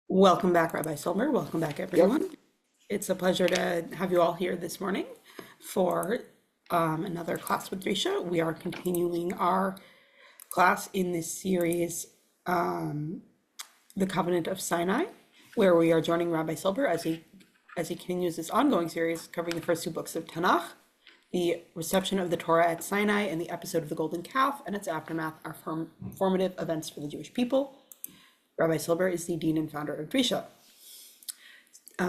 Welcome back, Rabbi Silber. Welcome back, Yep. everyone. It's a pleasure to have you all here this morning for another class with Risha. We are continuing our class in this series, The Covenant of Sinai, where we are joining Rabbi Silber as he continues this ongoing series covering the first two books of Tanakh. The reception of the Torah at Sinai and the episode of the Golden Calf and its aftermath are formative events for the Jewish people. Rabbi Silber is the dean and founder of Drisha.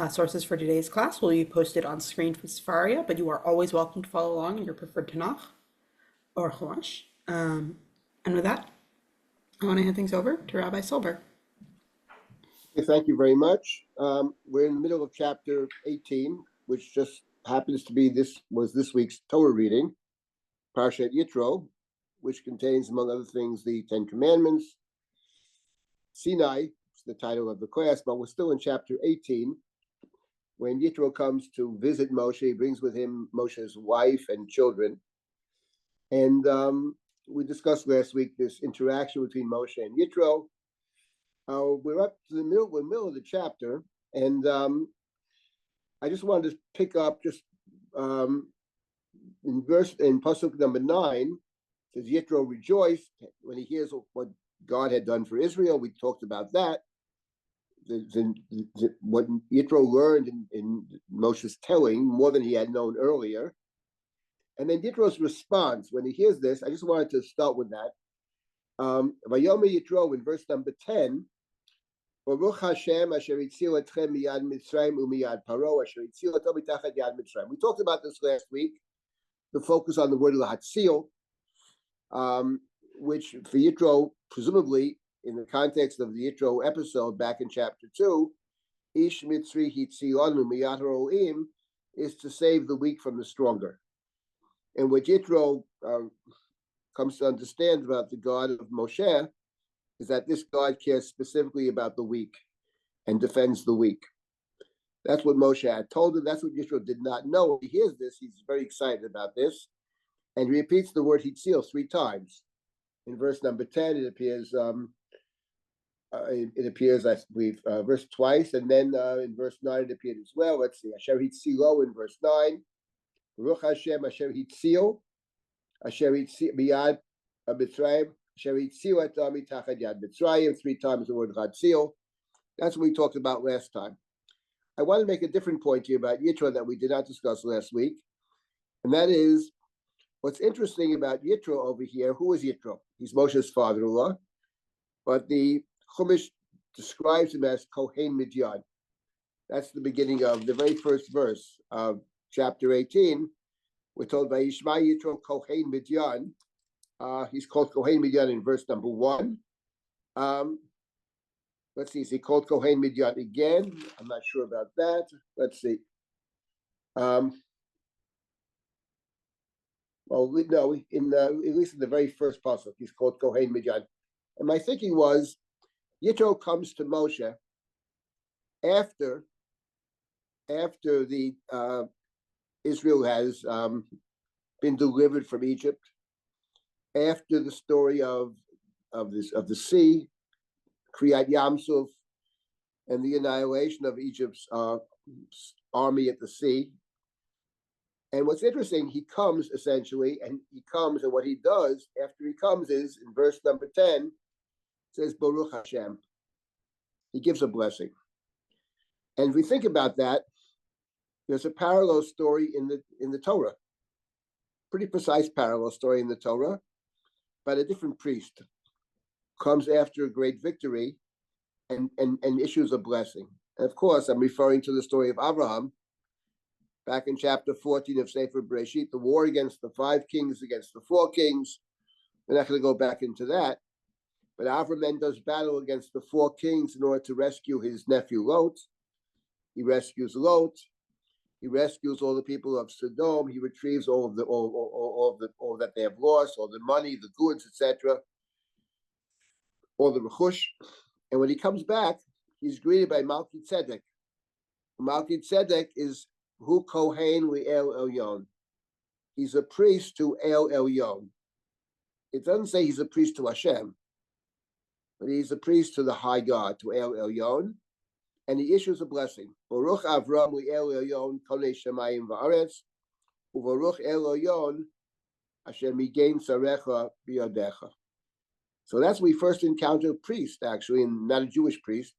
Sources for today's class will be posted on screen for Sefaria, but you are always welcome to follow along in your preferred Tanakh or Chumash. And with that, I want to hand things over to Rabbi Silber. Thank you very much. We're in the middle of chapter 18, which just happens to be this week's Torah reading, Parshat Yitro, which contains, among other things, the Ten Commandments. Sinai is the title of the class, but we're still in chapter 18. When Yitro comes to visit Moshe, he brings with him Moshe's wife and children. And we discussed last week this interaction between Moshe and Yitro. We're up to the middle of the chapter, and I just wanted to pick up just in pasuk number 9. It says Yitro rejoiced when he hears what God had done for Israel. We talked about that. What Yitro learned in Moshe's telling more than he had known earlier, and then Yitro's response when he hears this. I just wanted to start with that. Vayomer Yitro in verse number 10. Baruch Hashem asher hitzil etchem miyad Mitzrayim umiyad Paro asher hitzil oto mitachat yad Mitzrayim. We talked about this last week. The focus on the word lahatzil, which for Yitro, presumably in the context of the Yitro episode back in chapter 2, Ish Mitzri hitzilanu miyad haroim, is to save the weak from the stronger. And what Yitro comes to understand about the God of Moshe is that this God cares specifically about the weak and defends the weak. That's what Moshe had told him. That's what Yitro did not know. When he hears this, he's very excited about this. And he repeats the word hitzil 3 times. In verse number 10, it appears, I believe, verse twice. And then in verse 9, it appeared as well. Let's see. Asher hitzilo in verse 9. Baruch Hashem asher hitzil. Asher hitzil miyad Mitzrayim. 3 times the word Chatzil. That's what we talked about last time. I want to make a different point here about Yitro that we did not discuss last week, and that is what's interesting about Yitro over here. Who is Yitro? He's Moshe's father-in-law, but the Chumash describes him as Kohen Midyan. That's the beginning of the very first verse of chapter 18. We're told by Yishma Yitro Kohen Midyan. He's called Kohen Midyan in verse number 1. Let's see, is he called Kohen Midyan again? I'm not sure about that. Let's see. Well, no, at least in the very first pasuk, he's called Kohen Midyan. And my thinking was, Yitro comes to Moshe after the Israel has been delivered from Egypt, after the story of the sea, Kriyat Yamsuf, and the annihilation of Egypt's army at the sea. And what's interesting, he comes essentially, and what he does after he comes is, in verse number 10, says, Baruch Hashem. He gives a blessing. And if we think about that, there's a parallel story in the Torah. Pretty precise parallel story in the Torah, but a different priest comes after a great victory and issues a blessing. And of course, I'm referring to the story of Abraham, back in chapter 14 of Sefer Bereshit, the war against the 5 kings, against the 4 kings. We're not going to go back into that. But Abraham then does battle against the 4 kings in order to rescue his nephew Lot. He rescues Lot. He rescues all the people of Sodom. He retrieves all that they have lost, all the money, the goods, etc., all the rechush. And when he comes back, he's greeted by Malki Tzedek. Malki Tzedek is Hu Kohen Li'el Elyon. He's a priest to El Elyon. It doesn't say he's a priest to Hashem, but he's a priest to the high God, to El Elyon. and he issues a blessing. Baruch Avram li'el elyon konei shemayim va'aretz, u'baruch el elyon asher migein sarecha biyadecha. So that's when we first encounter a priest, actually, and not a Jewish priest,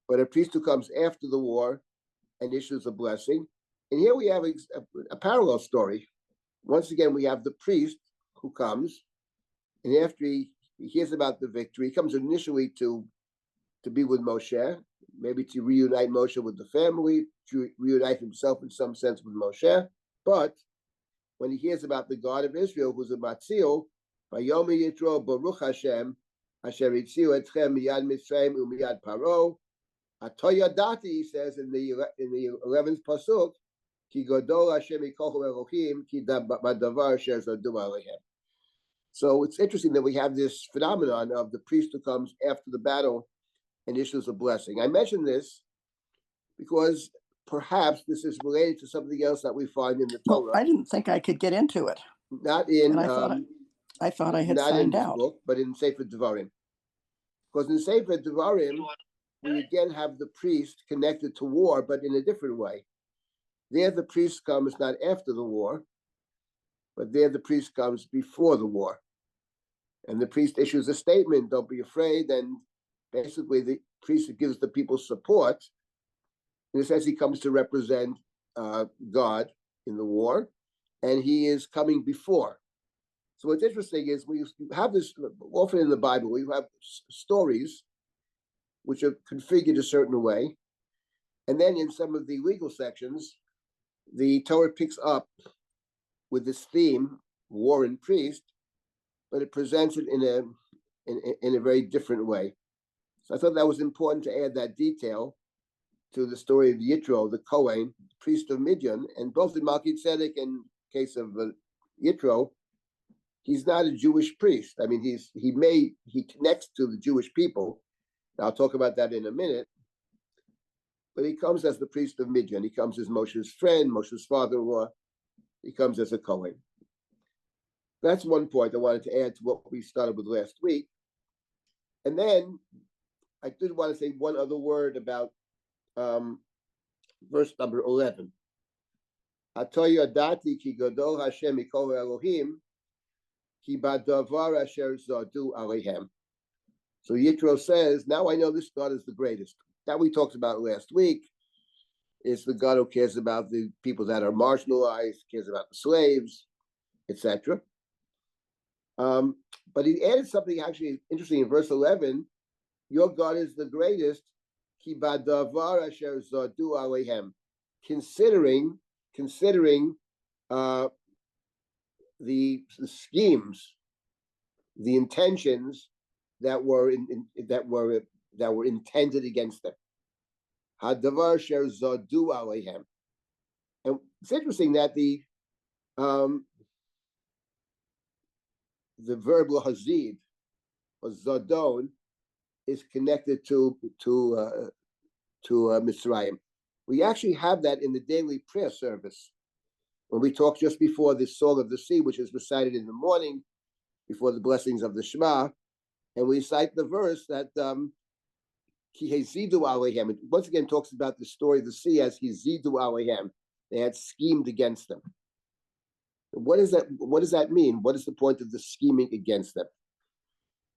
but a priest who comes after the war and issues a blessing. And here we have a parallel story. Once again, we have the priest who comes, and after he hears about the victory, he comes initially to be with Moshe, maybe to reunite Moshe with the family, to reunite himself in some sense with Moshe. But when he hears about the God of Israel, who's a Matzil, Vayomi Yitro Baruch Hashem, Asher Hitziu Etchem Miyad Mitzrayim Umiyad Paro. Atoyadati, he says in the 11th pasuk, Ki Godol Hashem Yikochu Elohim Ki Badavar Asher Zodu Aleichem. So it's interesting that we have this phenomenon of the priest who comes after the battle and issues a blessing. I mention this because perhaps this is related to something else that we find in the Torah. Well, I didn't think I could get into it. Not in, and I thought I had not in signed this out. book, but in Sefer Devarim. Because in Sefer Devarim, we again have the priest connected to war, but in a different way. There, the priest comes not after the war, but there the priest comes before the war. And the priest issues a statement, don't be afraid, and basically the priest gives the people support. In a sense, he comes to represent God in the war, and he is coming before. So what's interesting is we have this often in the Bible, we have stories which are configured a certain way. And then in some of the legal sections, the Torah picks up with this theme, war and priest, but it presents it in a very different way. So I thought that was important to add that detail to the story of Yitro, the Kohen, priest of Midian, and both in Melchizedek and case of Yitro, he's not a Jewish priest. I mean, he connects to the Jewish people. I'll talk about that in a minute. But he comes as the priest of Midian. He comes as Moshe's friend, Moshe's father-in-law. He comes as a Kohen. That's one point I wanted to add to what we started with last week. And then I did want to say one other word about verse number 11. Atoy yadati ki gadol Hashem mikol Elohim ki badavar asher zodu aleihem. So Yitro says, now I know this God is the greatest. That we talked about last week. Is the God who cares about the people that are marginalized, cares about the slaves, etc. But he added something actually interesting in verse 11. Your God is the greatest, ki badavar asher zodu aleihem. Considering the schemes, the intentions that were intended against them. Hadavar asher zodu aleihem. And it's interesting that the verb lahazid or zadon is connected to Mitzrayim. We actually have that in the daily prayer service when we talk just before the Song of the Sea, which is recited in the morning before the blessings of the Shema, and we cite the verse that Ki hezidu aleihem. It once again talks about the story of the sea as hezidu aleihem. They had schemed against them. What does that mean? What is the point of the scheming against them?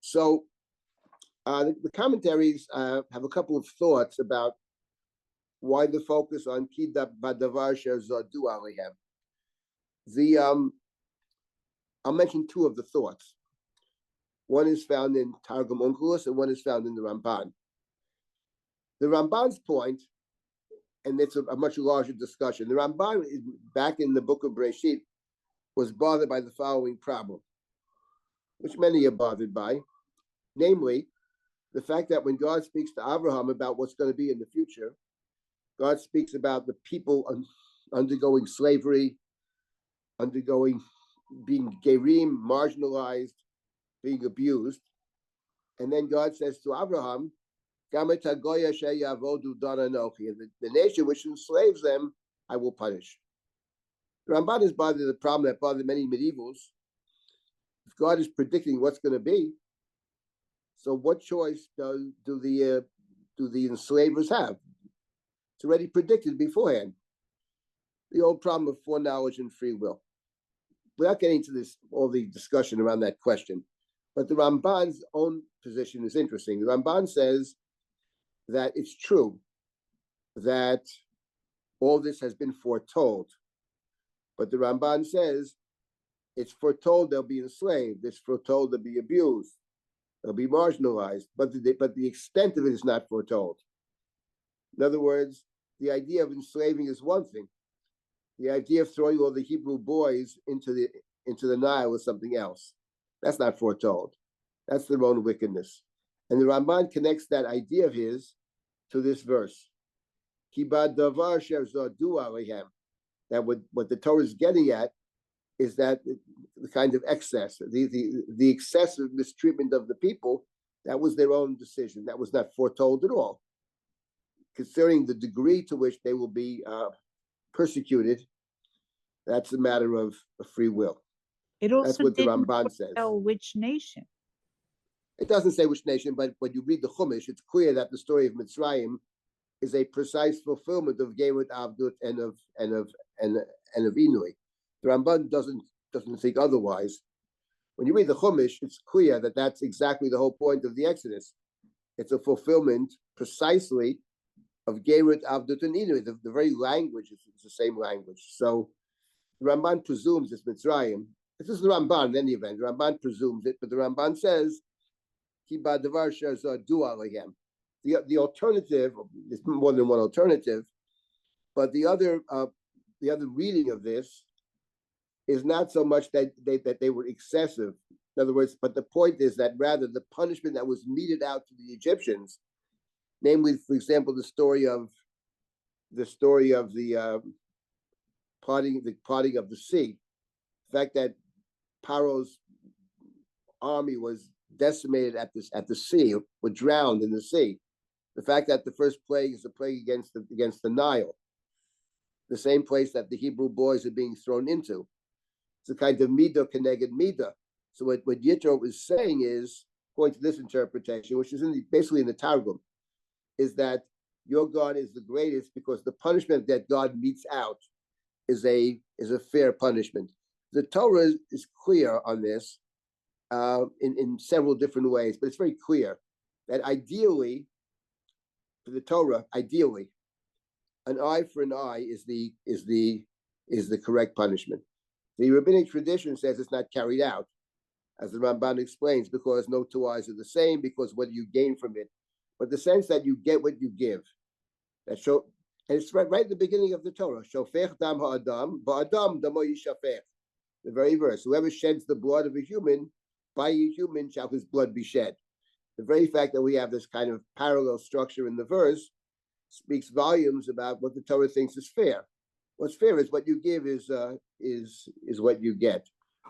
So the commentaries have a couple of thoughts about why the focus on ki badavar asher zodu aleihem. I'll mention two of the thoughts. One is found in Targum Onkelos and one is found in the Ramban. The Ramban's point, and it's a much larger discussion. The Ramban, back in the book of Bereshit, was bothered by the following problem, which many are bothered by, namely, the fact that when God speaks to Abraham about what's going to be in the future, God speaks about the people undergoing slavery, being gerim, marginalized, being abused. And then God says to Abraham, the nation which enslaves them, I will punish. The Ramban is bothered the problem that bothered many medievals. If God is predicting what's going to be, so what choice do the the enslavers have? It's already predicted beforehand. The old problem of foreknowledge and free will. Without getting into this, all the discussion around that question, but the Ramban's own position is interesting. The Ramban says that it's true that all this has been foretold, but the Ramban says it's foretold they'll be enslaved, it's foretold they'll be abused, they'll be marginalized, but the extent of it is not foretold. In other words, the idea of enslaving is one thing. The idea of throwing all the Hebrew boys into the Nile is something else. That's not foretold. That's their own wickedness. And the Ramban connects that idea of his to this verse. That what the Torah is getting at is that the kind of excess, the excessive mistreatment of the people, that was their own decision. That was not foretold at all. Concerning the degree to which they will be persecuted, that's a matter of free will. It also That's what the didn't Ramban says. tell which nation. It doesn't say which nation, but when you read the Chumash, it's clear that the story of Mitzrayim is a precise fulfillment of Gerut Avdut and of Inui. The Ramban doesn't think otherwise. When you read the Chumash, it's clear that that's exactly the whole point of the Exodus. It's a fulfillment precisely of Gerut Avdut and Inui. The very language is the same language. So the Ramban presumes it's Mitzrayim. This is the Ramban in any event. The Ramban presumes it, but the Ramban says, the alternative, there's more than one alternative, but the other reading of this is not so much that they were excessive. In other words, but the point is that rather the punishment that was meted out to the Egyptians, namely, for example, the story of the parting of the sea, the fact that Paro's army was decimated at the sea, were drowned in the sea. The fact that the first plague is a plague against the Nile, the same place that the Hebrew boys are being thrown into. It's a kind of midah keneged midah. So what Yitro is saying is, according to this interpretation, which is basically in the Targum, is that your God is the greatest because the punishment that God metes out is a fair punishment. The Torah is clear on this in several different ways, but it's very clear that ideally, for the Torah, ideally, an eye for an eye is the correct punishment. The rabbinic tradition says it's not carried out, as the Ramban explains, because no two eyes are the same, because what do you gain from it? But the sense that you get what you give. And it's right at the beginning of the Torah. Shofech dam ha'adam, ba'adam damo yishafech. The very verse. Whoever sheds the blood of a human, by a human shall his blood be shed. The very fact that we have this kind of parallel structure in the verse speaks volumes about what the Torah thinks is fair. What's fair is what you give is what you get.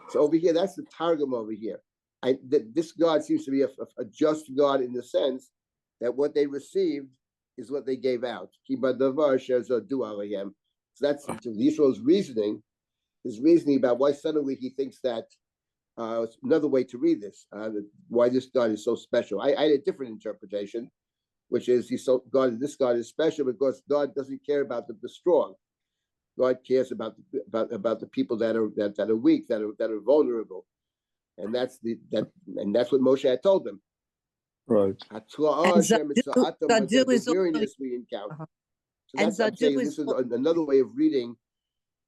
So over here, that's the Targum over here. This God seems to be a just God in the sense that what they received is what they gave out. So that's Yisrael's reasoning. His reasoning about why suddenly he thinks that another way to read this, why this God is so special. I had a different interpretation, which is this God is special because God doesn't care about the strong. God cares about the people that are weak, that are vulnerable, and that's what Moshe had told them. Right. And Zadu is weariness we encounter. Uh-huh. So that's And I'm saying Zadu this is another way of reading.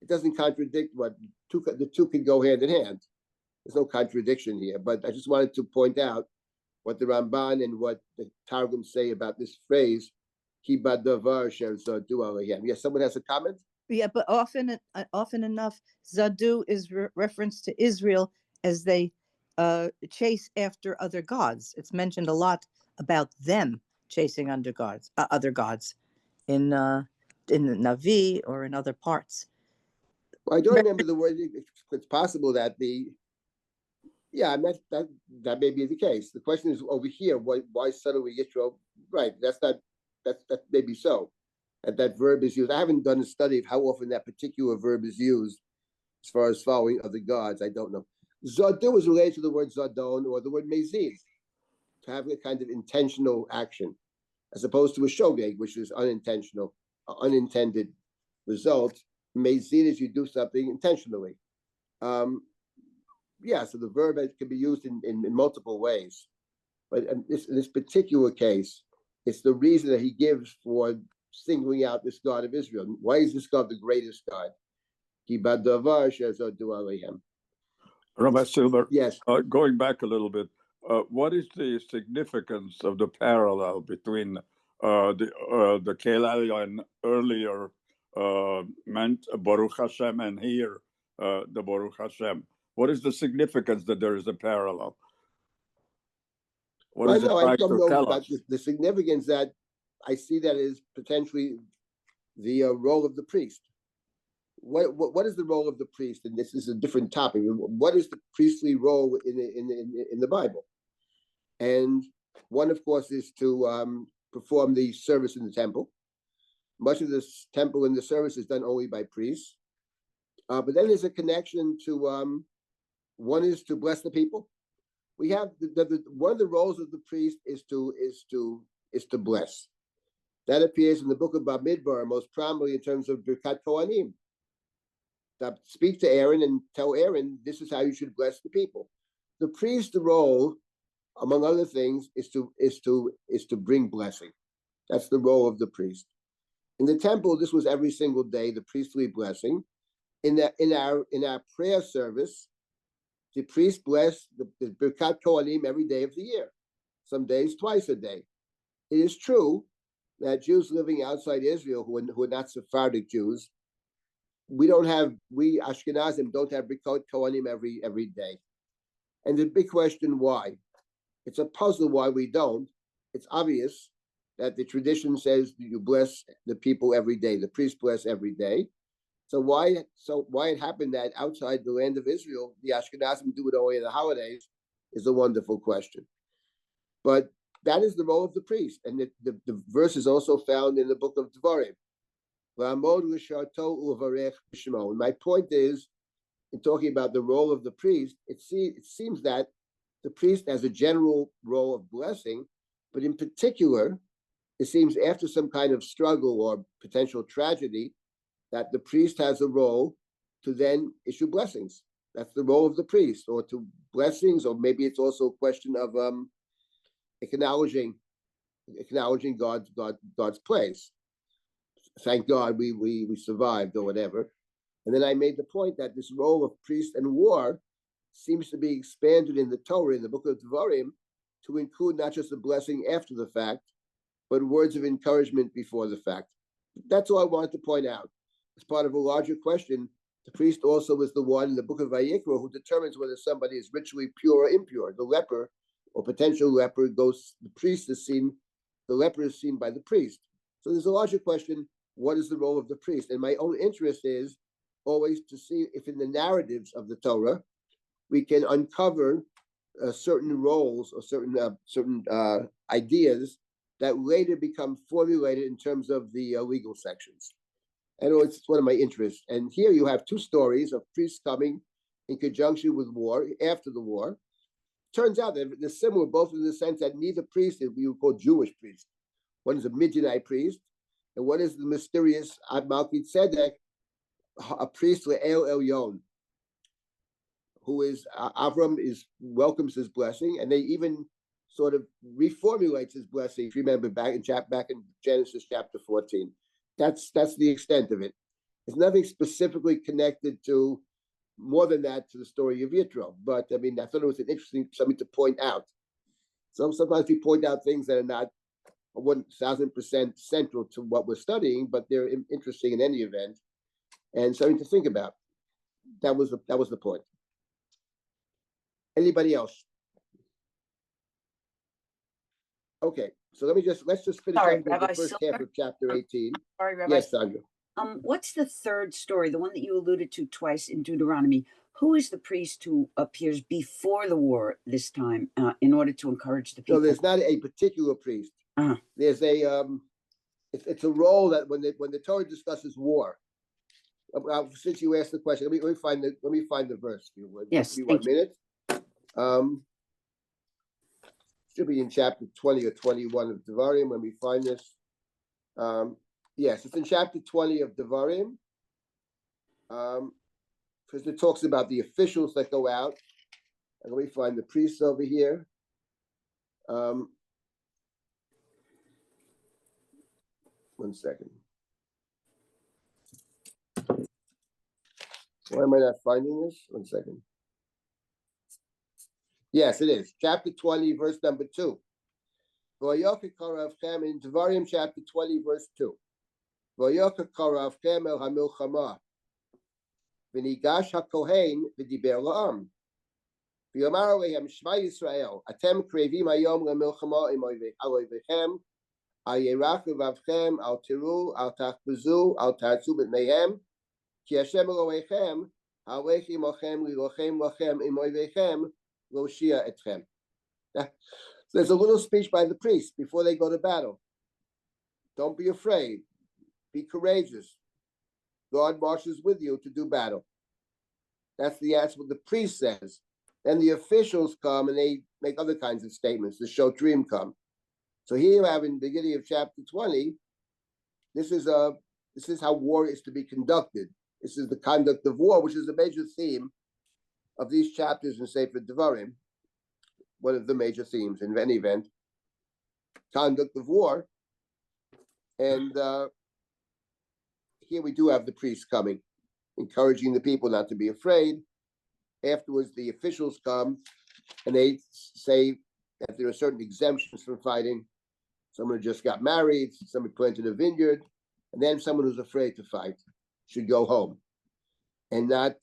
It doesn't contradict what the two can go hand in hand. There's no contradiction here, but I just wanted to point out what the Ramban and what the Targum say about this phrase. Yes, someone has a comment? Yeah, but often enough, Zadu is reference to Israel as they chase after other gods. It's mentioned a lot about them chasing other gods in the Navi or in other parts. Well, I don't remember the word. It's possible that that may be the case. The question is over here, why suddenly Yitro? Right, that may be so. That verb is used. I haven't done a study of how often that particular verb is used as far as following other gods. I don't know. Zadu is related to the word Zadon or the word Mezid, to have a kind of intentional action. as opposed to a shogeg, which is unintentional, unintended result. Mezid is you do something intentionally. Yeah, so the verb can be used in multiple ways. But in this particular case, it's the reason that he gives for singling out this God of Israel. Why is this God the greatest God? Rabbi Silber, Yes. Going back a little bit, what is the significance of the parallel between the Kel Elyon earlier meant Baruch Hashem and here the Baruch Hashem? What is the significance that there is a parallel? What is it trying to tell us? The significance that I see that is potentially the role of the priest. What is the role of the priest? And this is a different topic. What is the priestly role in the Bible? And one, of course, is to perform the service in the temple. Much of this temple and the service is done only by priests. But then there's a connection to one is to bless the people. We have one of the roles of the priest is to bless. That appears in the book of Bamidbar most prominently in terms of Birkat Kohanim. Speak to Aaron and tell Aaron this is how you should bless the people. The priest's role, among other things, is to bring blessing. That's the role of the priest. In the temple, this was every single day the priestly blessing. In our prayer service, the priest blessed the Birkat Kohanim every day of the year. Some days twice a day. It is true that Jews living outside Israel who are not Sephardic Jews, we Ashkenazim don't have Birkat Kohanim every day. And the big question, why? It's a puzzle why we don't. It's obvious that the tradition says you bless the people every day. The priest bless every day. So why it happened that outside the land of Israel, the Ashkenazim do it only in the holidays is a wonderful question. But that is the role of the priest. And the verse is also found in the book of Devarim. And my point is, in talking about the role of the priest, it seems that the priest has a general role of blessing, but in particular, it seems after some kind of struggle or potential tragedy, that the priest has a role to then issue blessings. That's the role of the priest, or to blessings, or maybe it's also a question of acknowledging God's place. Thank God we survived, or whatever. And then I made the point that this role of priest and war seems to be expanded in the Torah, in the book of Devarim, to include not just a blessing after the fact, but words of encouragement before the fact. That's all I wanted to point out. As part of a larger question, the priest also is the one in the book of Vayikra who determines whether somebody is ritually pure or impure. The leper or potential leper goes, the priest is seen, the leper is seen by the priest. So there's a larger question, what is the role of the priest? And my own interest is always to see if in the narratives of the Torah, we can uncover certain roles or certain ideas that later become formulated in terms of the legal sections. And it's one of my interests. And here you have two stories of priests coming in conjunction with war, after the war. Turns out that they're similar, both in the sense that neither priest is what you call Jewish priest. One is a Midianite priest, and one is the mysterious Malki Tzedek, a priest Le'el Elyon, who is Avram welcomes his blessing, and they even sort of reformulates his blessing. If you remember back in Genesis chapter 14, that's the extent of it. There's nothing specifically connected to more than that to the story of Yitro. But I mean, I thought it was an interesting something to point out. So sometimes we point out things that are not 1,000% central to what we're studying, but they're interesting in any event and something to think about. That was the point. Anybody else? Okay, so let's just finish Sorry, up with Rabbi the first Silber? half of chapter 18. Sorry, Rabbi. Yes, Sandra. What's the third story, the one that you alluded to twice in Deuteronomy? Who is the priest who appears before the war this time in order to encourage the people? No, there's not a particular priest. Uh-huh. There's a it's a role that when the Torah discusses war. Since you asked the question, let me find the verse. Yes, give me 1 minute. Should be in chapter 20 or 21 of Devarim when we find this. Yes, it's in chapter 20 of Devarim. Because it talks about the officials that go out. And let me find the priests over here. One second. Why am I not finding this? One second. Yes, it is. Chapter 20, verse number 2. In Devarim chapter 20, verse 2. V'nigash hakohen v'diber la'am. V'yomar alehem Shema Yisrael, atem krevim hayom le'milchama im oivechem, al yerach levavchem, al tiru, al tachbezu, al ta'atzu b'tneihem, ki Hashem Elohechem, halech imochem lilochem lachem im oivechem, lo shia etchem. There's a little speech by the priest before they go to battle. Don't be afraid. Be courageous. God marches with you to do battle. That's what the priest says. Then the officials come and they make other kinds of statements. The Shotrim come. So here you have in the beginning of chapter 20, this is how war is to be conducted. This is the conduct of war, which is a major theme of these chapters in Sefer Devarim. One of the major themes in any event, conduct of war. And here we do have the priests coming, encouraging the people not to be afraid. Afterwards, the officials come and they say that there are certain exemptions from fighting. Someone who just got married, someone planted a vineyard, and then someone who's afraid to fight should go home and not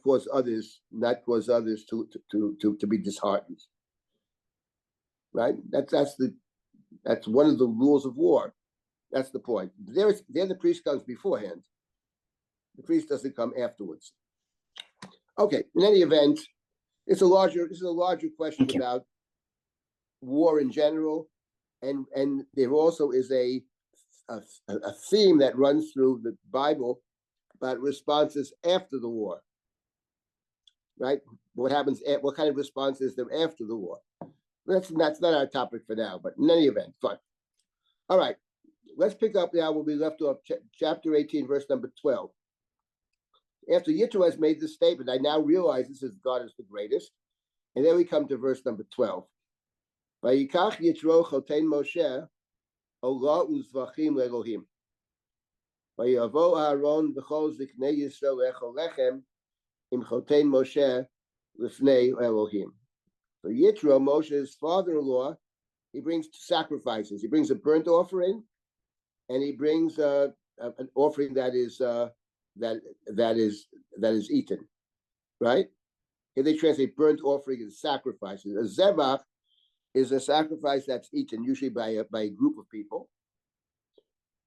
cause others to be disheartened. Right? That's one of the rules of war. That's the point. There the priest comes beforehand. The priest doesn't come afterwards. Okay. In any event, this is a larger question about war in general, and there also is a theme that runs through the Bible about responses after the war. Right? What happens? What kind of response is there after the war? That's not our topic for now. But in any event, fine. All right. Let's pick up now where we left off, chapter 18, verse number 12. After Yitro has made this statement, I now realize this is God is the greatest. And then we come to verse number 12. Vayikach Yitro choten Moshe ola uzvachim le'Elohim. Vayavo Aaron v'chol ziknei Yisrael echol lechem im choten Moshe lifnei Elohim. So Yitro, Moshe's father-in-law, he brings sacrifices. He brings a burnt offering, and he brings an offering that is eaten, right? Here they translate burnt offering as sacrifices. A zevach is a sacrifice that's eaten, usually by a group of people,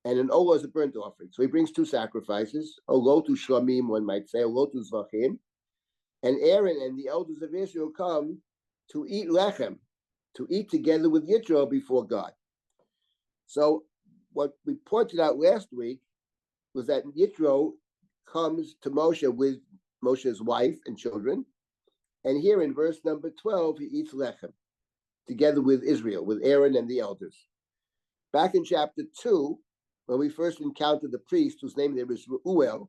and an olah is a burnt offering. So he brings two sacrifices: olah to shlamim, one might say, olah to zvachim, and Aaron and the elders of Israel come to eat lechem, to eat together with Yitro before God. So what we pointed out last week was that Yitro comes to Moshe with Moshe's wife and children. And here in verse number 12, he eats lechem together with Israel, with Aaron and the elders. Back in chapter 2, when we first encountered the priest, whose name there is Reuel,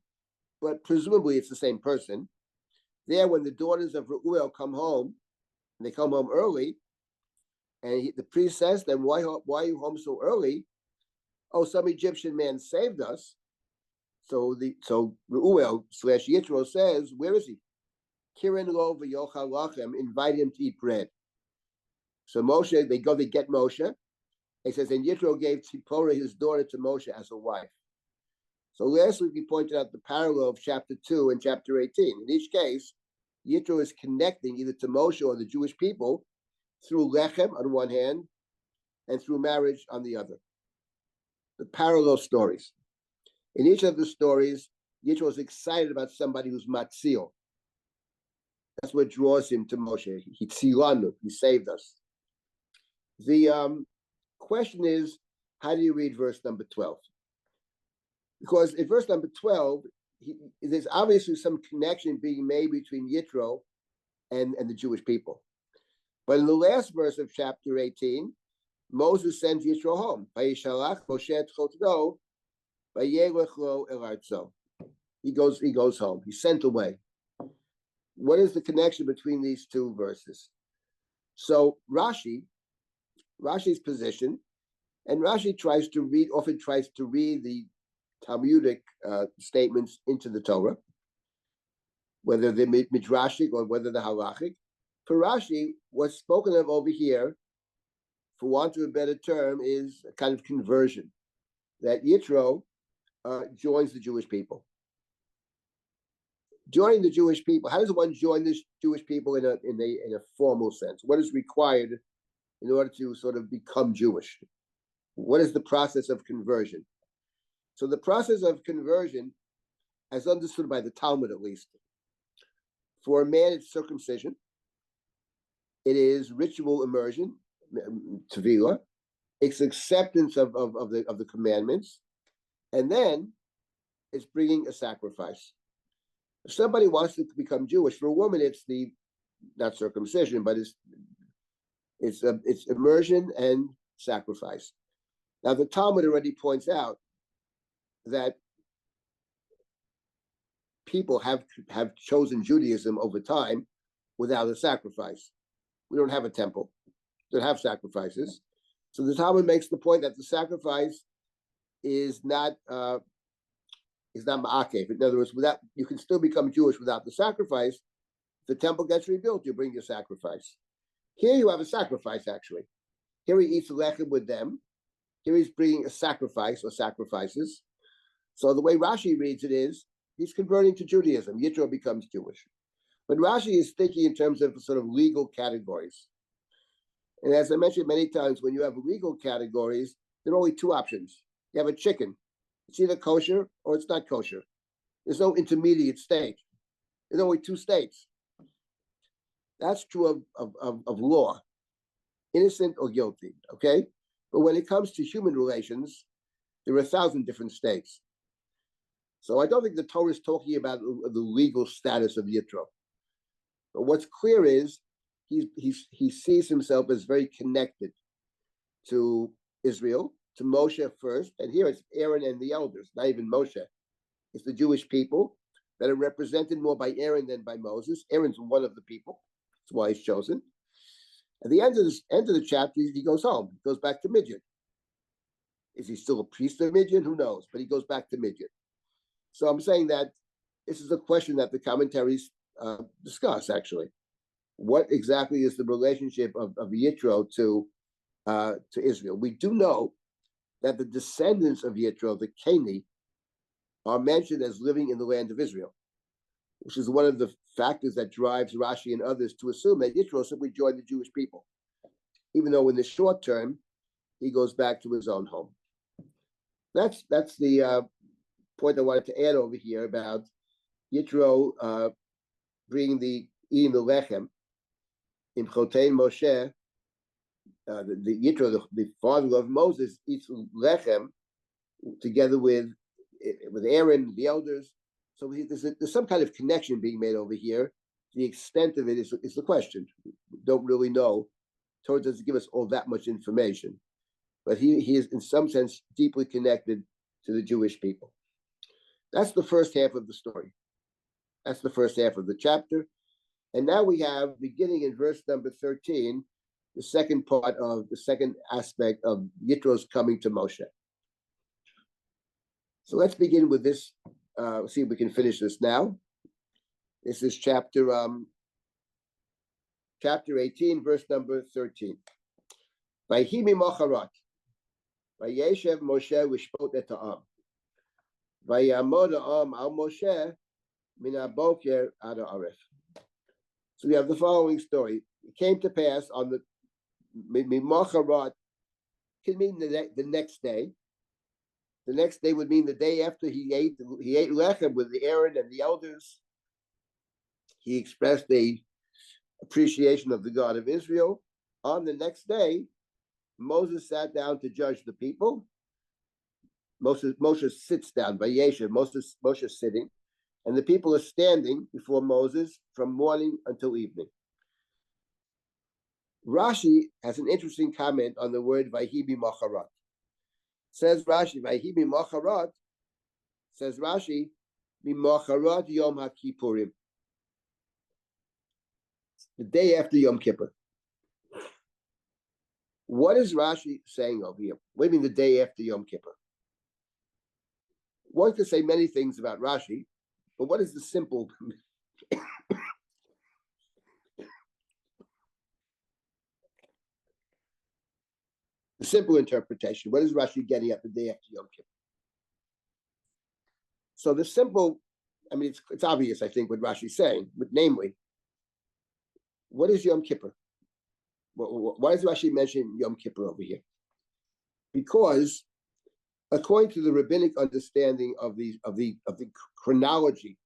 but presumably it's the same person, there when the daughters of Reuel come home, and they come home early, and the priest says to them, why are you home so early? Oh, some Egyptian man saved us. So Reuel / Yitro says, where is he? Kirin lo v'yochal lachem, invite him to eat bread. So Moshe, they get Moshe. He says, and Yitro gave Tzipporah, his daughter, to Moshe as a wife. So last week we pointed out the parallel of chapter 2 and chapter 18. In each case, Yitro is connecting either to Moshe or the Jewish people through lechem on one hand and through marriage on the other. The parallel stories. In each of the stories, Yitro is excited about somebody who's matzil. That's what draws him to Moshe. He tzilanu, he saved us. The question is, how do you read verse number 12? Because in verse number 12, there's obviously some connection being made between Yitro and the Jewish people. But in the last verse of chapter 18, Moses sends Yitro home. Vayishalach Moshe et chotno, vayelech lo el artzo. He goes home. He's sent away. What is the connection between these two verses? So Rashi's position, and Rashi often tries to read the Talmudic statements into the Torah, whether they're midrashic or whether they're halachic. For Rashi, what's spoken of over here, for want of a better term, is a kind of conversion, that Yitro joins the Jewish people. Joining the Jewish people, how does one join the Jewish people in a formal sense? What is required in order to sort of become Jewish? What is the process of conversion? So the process of conversion, as understood by the Talmud at least, for a man it's circumcision, it is ritual immersion, tevilah, it's acceptance of the commandments, and then it's bringing a sacrifice. If somebody wants to become Jewish, for a woman it's not circumcision, but it's immersion and sacrifice. Now the Talmud already points out that people have chosen Judaism over time without a sacrifice. We don't have a temple, we don't have sacrifices. So the Talmud makes the point that the sacrifice is not ma'akev. In other words, you can still become Jewish without the sacrifice. If the temple gets rebuilt, you bring your sacrifice. Here you have a sacrifice, actually. Here he eats lechem with them. Here he's bringing a sacrifice or sacrifices. So the way Rashi reads it is, he's converting to Judaism. Yitro becomes Jewish. But Rashi is thinking in terms of sort of legal categories. And as I mentioned many times, when you have legal categories, there are only two options. You have a chicken. It's either kosher or it's not kosher. There's no intermediate state. There's only two states. That's true of law, innocent or guilty, okay? But when it comes to human relations, there are 1,000 different states. So I don't think the Torah is talking about the legal status of Yitro. But what's clear is he sees himself as very connected to Israel, to Moshe first, and here it's Aaron and the elders, not even Moshe. It's the Jewish people that are represented more by Aaron than by Moses. Aaron's one of the people. That's why he's chosen. At the end of the chapter, he goes home. He goes back to Midian. Is he still a priest of Midian? Who knows? But he goes back to Midian. So I'm saying that this is a question that the commentaries discuss, actually. What exactly is the relationship of Yitro to Israel? We do know that the descendants of Yitro, the Keni, are mentioned as living in the land of Israel, which is one of the factors that drives Rashi and others to assume that Yitro simply joined the Jewish people, even though in the short term, he goes back to his own home. That's the point I wanted to add over here about Yitro eating the lechem in Chotein Moshe. The Yitro, the father of Moses, eats lechem together with Aaron, the elders. So there's some kind of connection being made over here. The extent of it is the question. We don't really know. Torah doesn't give us all that much information, but he is in some sense deeply connected to the Jewish people. That's the first half of the story. That's the first half of the chapter. And now we have, beginning in verse number 13, the second part of the second aspect of Yitro's coming to Moshe. So let's begin with this. See if we can finish this now. This is chapter 18, verse number 13. Vayhi mimocharat, vayeshev Moshe lishpot et ha'am, vayamod ha'am al Moshe min haboker ad ha'aref. So we have the following story. It came to pass on the mimocharat, can mean the next day. The next day would mean the day after he ate lechem with the Aaron and the elders. He expressed a appreciation of the God of Israel. On the next day, Moses sat down to judge the people. Moshe sits down, Vayeshev, Moshe sitting, and the people are standing before Moses from morning until evening. Rashi has an interesting comment on the word Vayhi Macharat. Says Rashi, Vayhi Macharat, says Rashi, Macharat Yom HaKippurim. The day after Yom Kippur. What is Rashi saying over here? What do you mean the day after Yom Kippur? One could say many things about Rashi, but what is the simple the simple interpretation? What is Rashi getting at the day after Yom Kippur? So the simple, I mean, it's obvious, I think, what Rashi's saying, but namely, what is Yom Kippur? Why does Rashi mention Yom Kippur over here? Because according to the rabbinic understanding of the chronology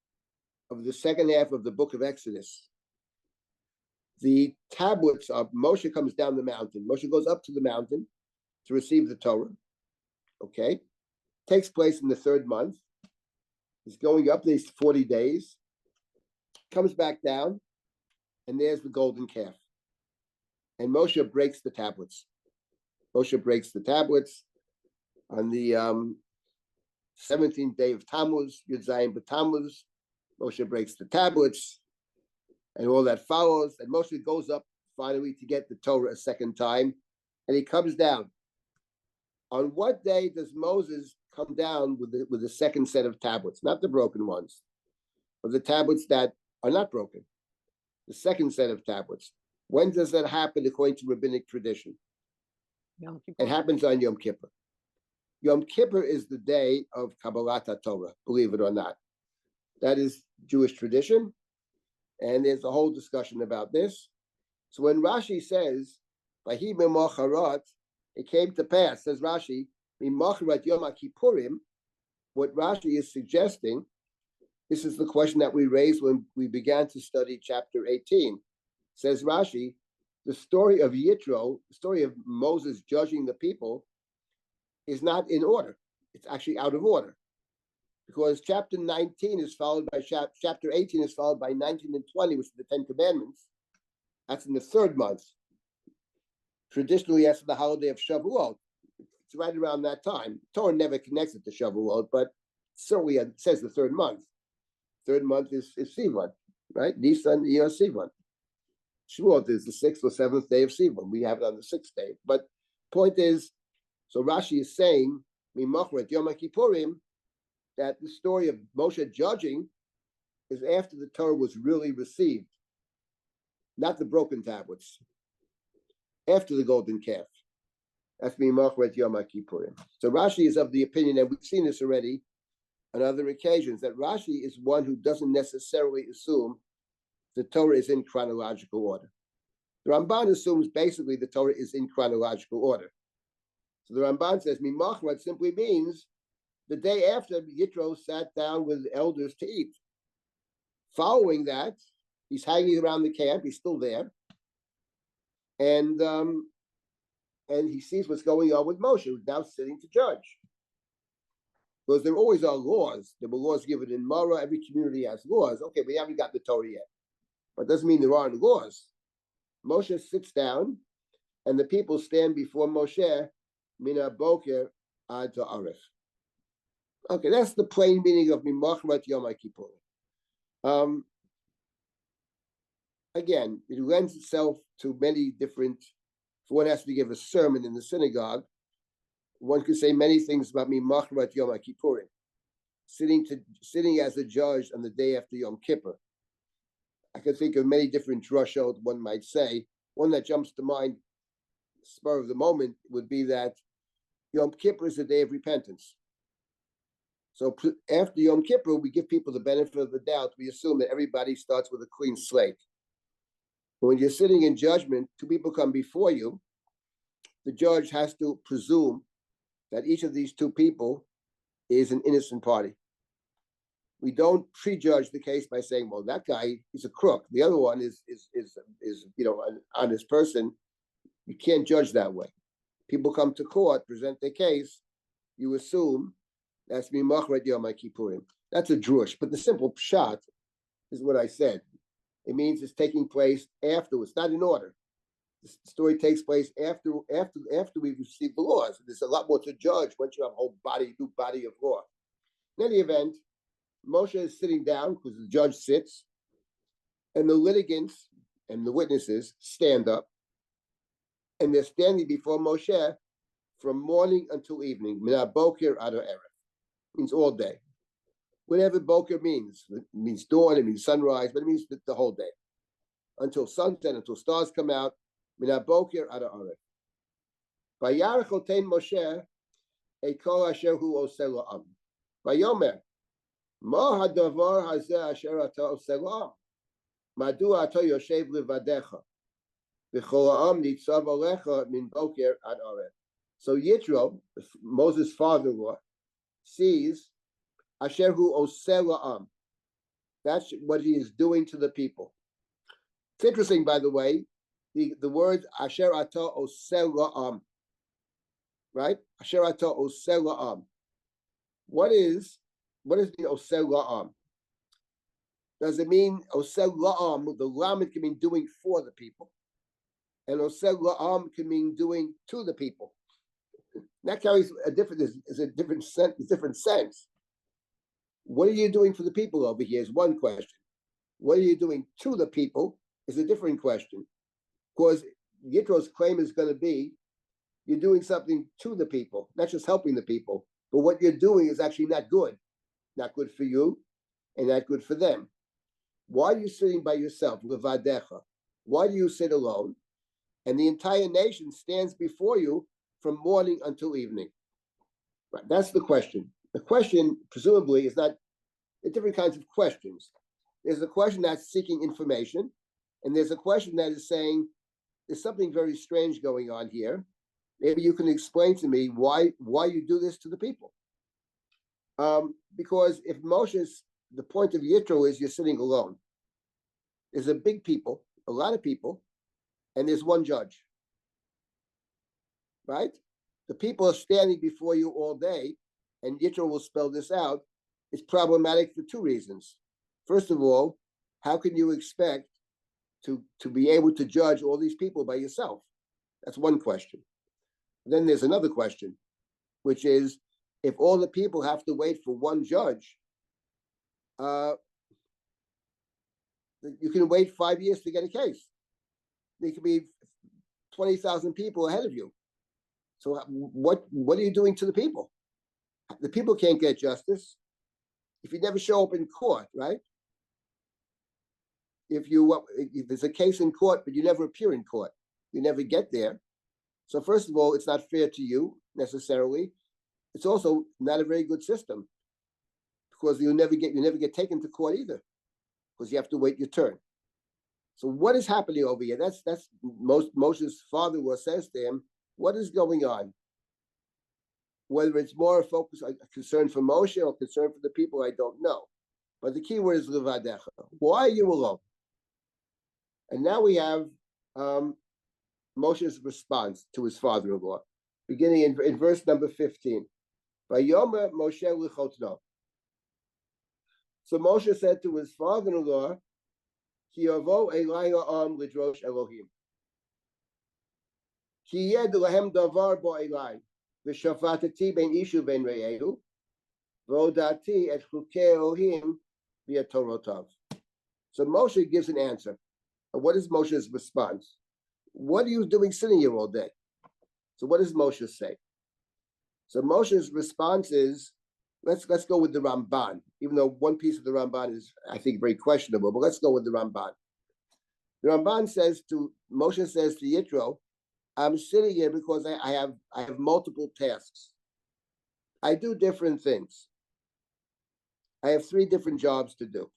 of the second half of the book of Exodus, the tablets of Moshe comes down the mountain. Moshe goes up to the mountain to receive the Torah. Okay, takes place in the third month. He's going up these 40 days, comes back down, and there's the golden calf. And Moshe breaks the tablets. Moshe breaks the tablets on the 17th day of Tammuz, Yud Zayin B'Tammuz. Moshe breaks the tablets, and all that follows. And Moshe goes up finally to get the Torah a second time, and he comes down. On what day does Moses come down with the second set of tablets? Not the broken ones, but the tablets that are not broken. The second set of tablets. When does that happen according to rabbinic tradition? It happens on Yom Kippur. Yom Kippur is the day of Kabbalat HaTorah, believe it or not. That is Jewish tradition, and there's a whole discussion about this. So when Rashi says, Vayhi Macharat, it came to pass, says Rashi, Macharat Yom HaKippurim, what Rashi is suggesting, this is the question that we raised when we began to study chapter 18. Says Rashi, the story of Yitro, the story of Moses judging the people, is not in order. It's actually out of order. Because chapter 19 is followed by chapter 18 is followed by 19 and 20, which are the Ten Commandments. That's in the third month. Traditionally, after the holiday of Shavuot. It's right around that time. Torah never connects it to Shavuot, but certainly it says the third month. Third month is Sivan, right? Nisan, Iyar, Sivan. Shavuot is the 6th or 7th day of Sivan. We have it on the 6th day. But point is, so Rashi is saying, Mimachret Yom HaKippurim, that the story of Moshe judging is after the Torah was really received, not the broken tablets, after the golden calf. That's Mimachret Yom HaKippurim. So Rashi is of the opinion, and we've seen this already on other occasions, that Rashi is one who doesn't necessarily assume the Torah is in chronological order. The Ramban assumes basically the Torah is in chronological order. So the Ramban says, Mimachrat simply means the day after Yitro sat down with the elders to eat. Following that, he's hanging around the camp, he's still there, and he sees what's going on with Moshe, who's now sitting to judge. Because there always are laws. There were laws given in Mara. Every community has laws. Okay, we haven't got the Torah yet. But it doesn't mean there aren't laws. Moshe sits down, and the people stand before Moshe, Mina Boker ad Arif. Okay, that's the plain meaning of Mimachrat Yom HaKippurim. Again, it lends itself to many different, if one has to give a sermon in the synagogue, one could say many things about Mimachrat Yom HaKippurim, sitting as a judge on the day after Yom Kippur. I can think of many different drushot, one might say. One that jumps to mind, spur of the moment, would be that Yom Kippur is a day of repentance. So after Yom Kippur, we give people the benefit of the doubt. We assume that everybody starts with a clean slate. When you're sitting in judgment, two people come before you, the judge has to presume that each of these two people is an innocent party. We don't prejudge the case by saying, well, that guy is a crook. The other one is an honest person. You can't judge that way. People come to court, present their case. You assume that's Mimachret Yom HaKippurim. That's a drush, but the simple pshat is what I said. It means it's taking place afterwards, not in order. The story takes place after we've received the laws. There's a lot more to judge once you have a whole new body of law. In any event, Moshe is sitting down because the judge sits, and the litigants and the witnesses stand up, and they're standing before Moshe from morning until evening. Mina boker ad erev means all day. Whatever boker means, it means dawn, it means sunrise, but it means the whole day. Until sunset, until stars come out. Mina boker ad erev. Vayarech otein Moshe ekol asher hu oseh la'am. Vayomer ma hadavar hazeh asher ata oseh la'am. Madu ata yoshev levadecha. V'chol ha'am nitzav alecha min boker ad erev. So Yitro, Moses' father-in-law, sees asher hu oseh la'am. That's what he is doing to the people. It's interesting, by the way, the word asher ata oseh la'am, right? Asher ata oseh la'am. What is the oseh la'am? Does it mean oseh la'am? The lam it can mean doing for the people, and oseh la'am can mean doing to the people. That carries a different sense. What are you doing for the people over here is one question. What are you doing to the people is a different question. Because Yitro's claim is going to be, you're doing something to the people, not just helping the people, but what you're doing is actually not good for you, and not good for them. Why are you sitting by yourself, levadecha? Why do you sit alone? And the entire nation stands before you from morning until evening. Right, that's the question. The question, presumably, is not different kinds of questions. There's a question that's seeking information, and there's a question that is saying, there's something very strange going on here. Maybe you can explain to me why you do this to the people. Because if the point of Yitro is you're sitting alone. There's a big people, a lot of people, and there's one judge. Right? The people are standing before you all day, and Yitro will spell this out. It's problematic for two reasons. First of all, how can you expect to be able to judge all these people by yourself? That's one question. Then there's another question, which is, if all the people have to wait for one judge, you can wait 5 years to get a case. There could be 20,000 people ahead of you. So what are you doing to the people? The people can't get justice if you never show up in court, right? If there's a case in court, but you never appear in court, you never get there. So first of all, it's not fair to you necessarily. It's also not a very good system, because you never get taken to court either, because you have to wait your turn. So what is happening over here? That's Moshe's father-in-law says to him, what is going on? Whether it's more a concern for Moshe or concern for the people, I don't know. But the key word is levadecha. Why are you alone? And now we have Moshe's response to his father-in-law, beginning in verse number 15. Vayomer Moshe lichotno. So Moshe said to his father-in-law, Ki yavo elai ha'am lidrosh Elohim. Ki yed lahem davar bo elai, v'shafatati ben ishu ben re'ehu, v'odati et chukei Elohim v'yatorotav. So Moshe gives an answer. And what is Moshe's response? What are you doing sitting here all day? So what does Moshe say? So Moshe's response is, let's go with the Ramban, even though one piece of the Ramban is, I think, very questionable, but let's go with the Ramban. The Ramban Moshe says to Yitro, I'm sitting here because I have multiple tasks. I do different things. I have 3 different jobs to do.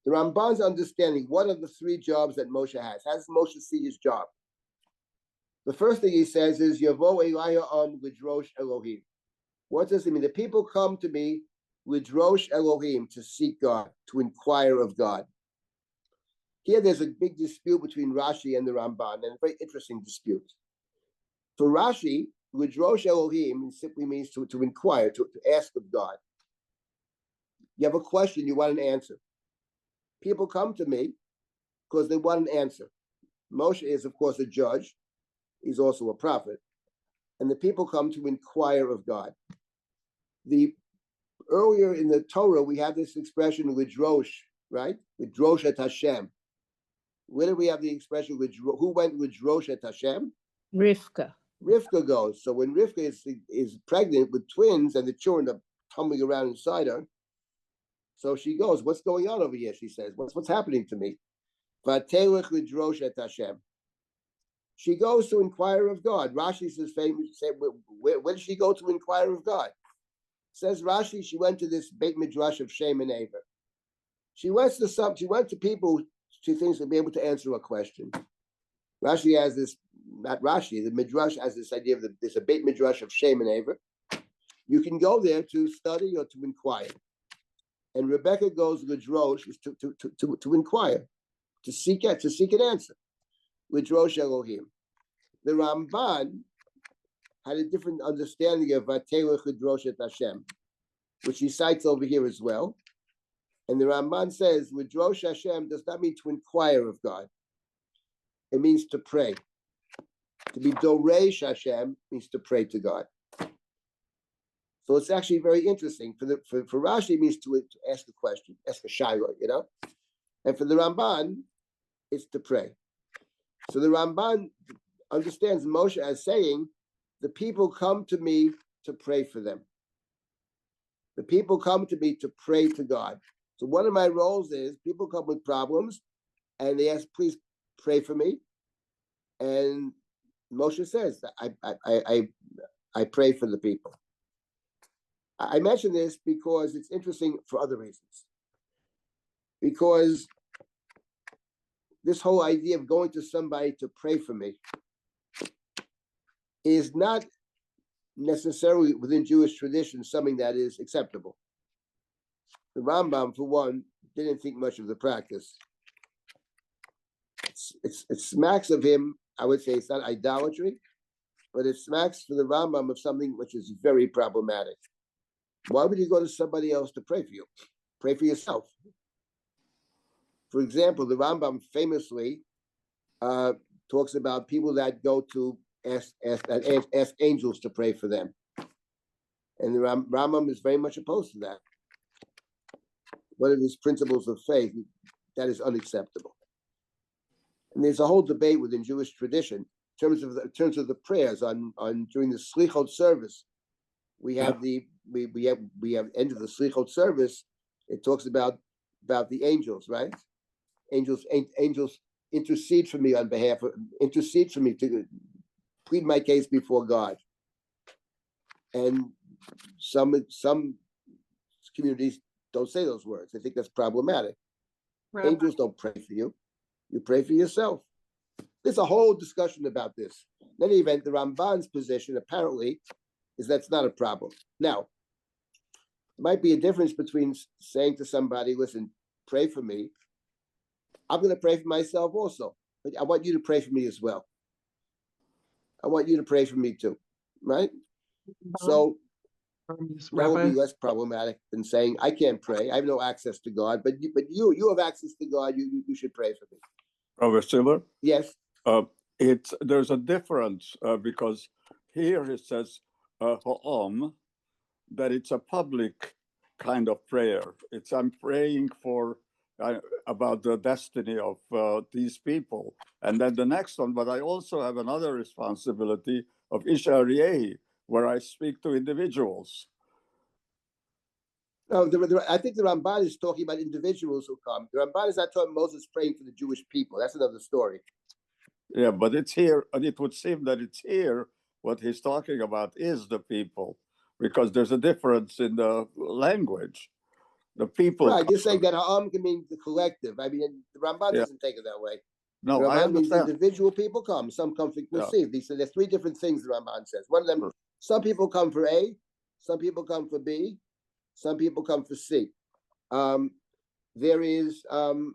The Ramban's understanding, what are the 3 jobs that Moshe has? How does Moshe see his job? The first thing he says is, Yavo Eliyah lidrosh Elohim. What does it mean? The people come to me lidrosh Elohim, to seek God, to inquire of God. Here there's a big dispute between Rashi and the Ramban, and a very interesting dispute. For Rashi, lidrosh Elohim simply means to inquire, to ask of God. You have a question, you want an answer. People come to me because they want an answer. Moshe is, of course, a judge. He's also a prophet. And the people come to inquire of God. Earlier in the Torah, we have this expression, lidrosh, right? Lidrosh et Hashem. Where do we have the expression, who went lidrosh et Hashem? Rivka. Rivka goes. So when Rivka is pregnant with twins and the children are tumbling around inside her, so she goes, what's going on over here? She says, what's happening to me? Vatelech lidrosh et Hashem. She goes to inquire of God. Rashi says, where did she go to inquire of God? Says Rashi, she went to this Beit Midrash of Shem and Aver. She went to people she thinks will be able to answer a question. Rashi has this, not Rashi, the Midrash has this idea of there's a Beit Midrash of Shem and Aver. You can go there to study or to inquire. And Rebecca goes Lidrosh to inquire, to seek an answer. Lidrosh Elohim. The Ramban had a different understanding of Vatelech Lidrosh et Hashem, which he cites over here as well. And the Ramban says, Lidrosh Hashem does not mean to inquire of God. It means to pray. To be Doresh Hashem means to pray to God. So it's actually very interesting. For Rashi, it means to ask a question, ask a shayla, you know? And for the Ramban, it's to pray. So the Ramban understands Moshe as saying, the people come to me to pray for them. The people come to me to pray to God. So one of my roles is people come with problems and they ask, please pray for me. And Moshe says, I pray for the people. I mention this because it's interesting for other reasons. Because this whole idea of going to somebody to pray for me is not necessarily within Jewish tradition something that is acceptable. The Rambam, for one, didn't think much of the practice. It smacks of him, I would say it's not idolatry, but it smacks for the Rambam of something which is very problematic. Why would you go to somebody else to pray for you? Pray for yourself. For example, the Rambam famously talks about people that go to ask angels to pray for them. And the Rambam is very much opposed to that. One of his principles of faith, that is unacceptable. And there's a whole debate within Jewish tradition in terms of the prayers on during the Slichot service. We have we have end of the Slichot service. It talks about the angels, right? Angels intercede for me to plead my case before God. And some communities don't say those words. They think that's problematic. Right. Angels don't pray for you. You pray for yourself. There's a whole discussion about this. In any event, the Ramban's position apparently is that's not a problem. Now, there might be a difference between saying to somebody, listen, pray for me. I'm going to pray for myself also, but I want you to pray for me as well. I want you to pray for me too, right? So that would be less problematic than saying, I can't pray. I have no access to God, but you have access to God. You should pray for me. Rabbi Silber? Yes. There's a difference because here it says Ha'om, that it's a public kind of prayer. I'm praying for about the destiny of these people. And then the next one, but I also have another responsibility of Ishariyeh, where I speak to individuals. No, I think the Ramban is talking about individuals who come. The Ramban is not talking Moses praying for the Jewish people. That's another story. Yeah, but it's here, and it would seem that it's here. What he's talking about is the people, because there's a difference in the language. The people. Right, you're saying that Ha'am can mean the collective. I mean, the Ramban doesn't take it that way. No, the Ramban I understand. Means individual people come. Some come for receive. So there's three different things the Ramban says. One of them, some people come for A, some people come for B, some people come for C. There is, so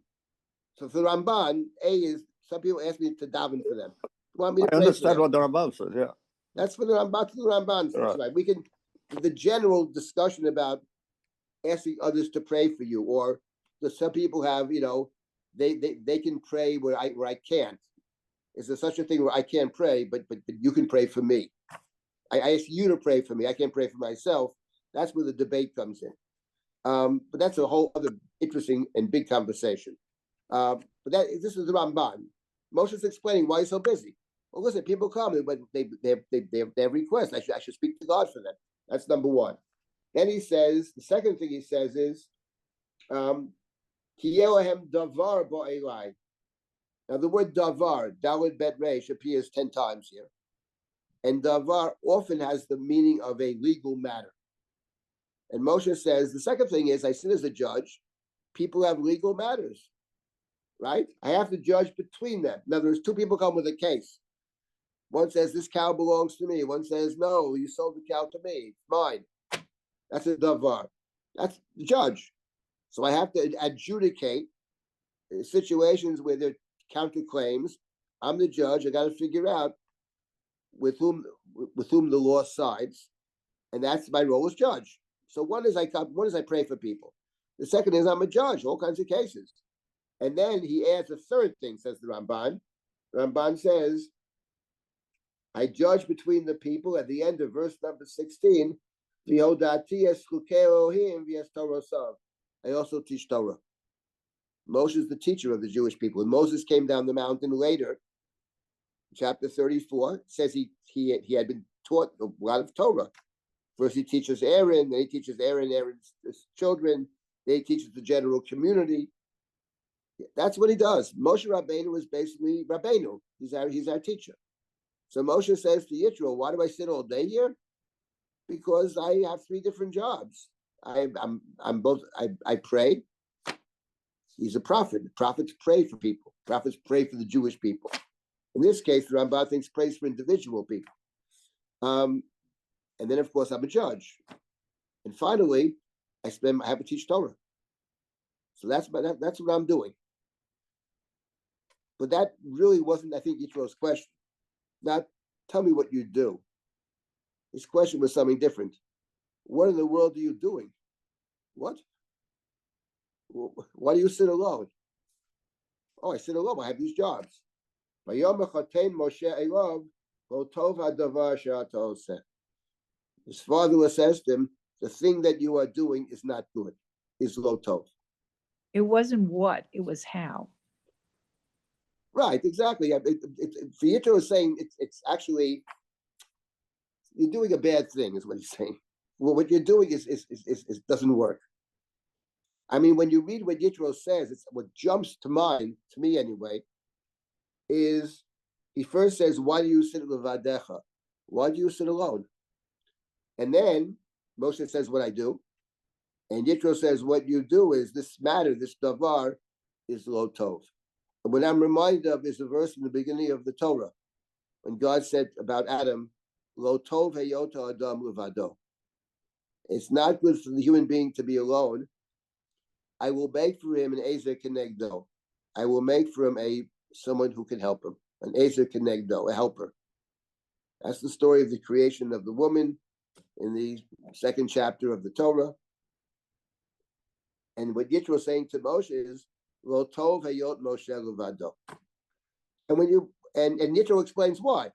for the Ramban, A is, some people ask me to daven for them. Want me to I understand what the Ramban says, yeah. That's for the Ramban says, right? We can, the general discussion about asking others to pray for you, or some people have, they can pray where I can't. Is there such a thing where I can't pray, but you can pray for me? I ask you to pray for me. I can't pray for myself. That's where the debate comes in. But that's a whole other interesting and big conversation. But this is the Ramban. Moshe's explaining why he's so busy. Well, listen, people come, but they have requests. I should speak to God for them. That's number one. Then he says, the second thing he says is, Ki Elohem davar bo'elai. Now the word davar, Daled Bet Resh, appears 10 times here. And davar often has the meaning of a legal matter. And Moshe says, the second thing is, I sit as a judge. People have legal matters, right? I have to judge between them. In other words, two people come with a case. One says, this cow belongs to me. One says, no, you sold the cow to me. It's mine. That's a davar. That's the judge. So I have to adjudicate situations where there are counterclaims. I'm the judge. I got to figure out with whom the law sides, and that's my role as judge. So one is I pray for people. The second is I'm a judge, all kinds of cases. And then he adds a third thing, says the Ramban. The Ramban says, I judge between the people at the end of verse number 16. I also teach Torah. Moshe is the teacher of the Jewish people. When Moses came down the mountain later, chapter 34, says he had been taught a lot of Torah. First he teaches Aaron, then he teaches Aaron's children, then he teaches the general community. That's what he does. Moshe Rabbeinu is basically Rabbeinu. He's our teacher. So Moshe says to Yitro, why do I sit all day here? Because I have three different jobs. I'm both. I pray. He's a prophet. Prophets pray for people. Prophets pray for the Jewish people. In this case, the Ramban thinks prays for individual people. And then, of course, I'm a judge. And finally, I have to teach Torah. So that's what I'm doing. But that really wasn't, I think, Yitro's question. Not, tell me what you do. His question was something different. What in the world are you doing? What? Why do you sit alone? Oh, I sit alone. I have these jobs. His father says to him, the thing that you are doing is not good, is lo tov. It wasn't what, it was how. Right, exactly. Yitro is saying it's actually, you're doing a bad thing, is what he's saying. Well, what you're doing is doesn't work. I mean, when you read what Yitro says, it's what jumps to mind, to me anyway, is he first says, why do you sit levadecha? Why do you sit alone? And then Moshe says what I do. And Yitro says what you do is this matter, this davar, is lo tov. And what I'm reminded of is a verse in the beginning of the Torah, when God said about Adam, lo tov heyota adam levado. It's not good for the human being to be alone. I will make for him an ezer kenegdo. I will make for him someone who can help him, an ezer kenegdo, a helper. That's the story of the creation of the woman in the second chapter of the Torah. And what Yitro is saying to Moshe is, Lo tov hayot Moshe levado. And Yitro explains why.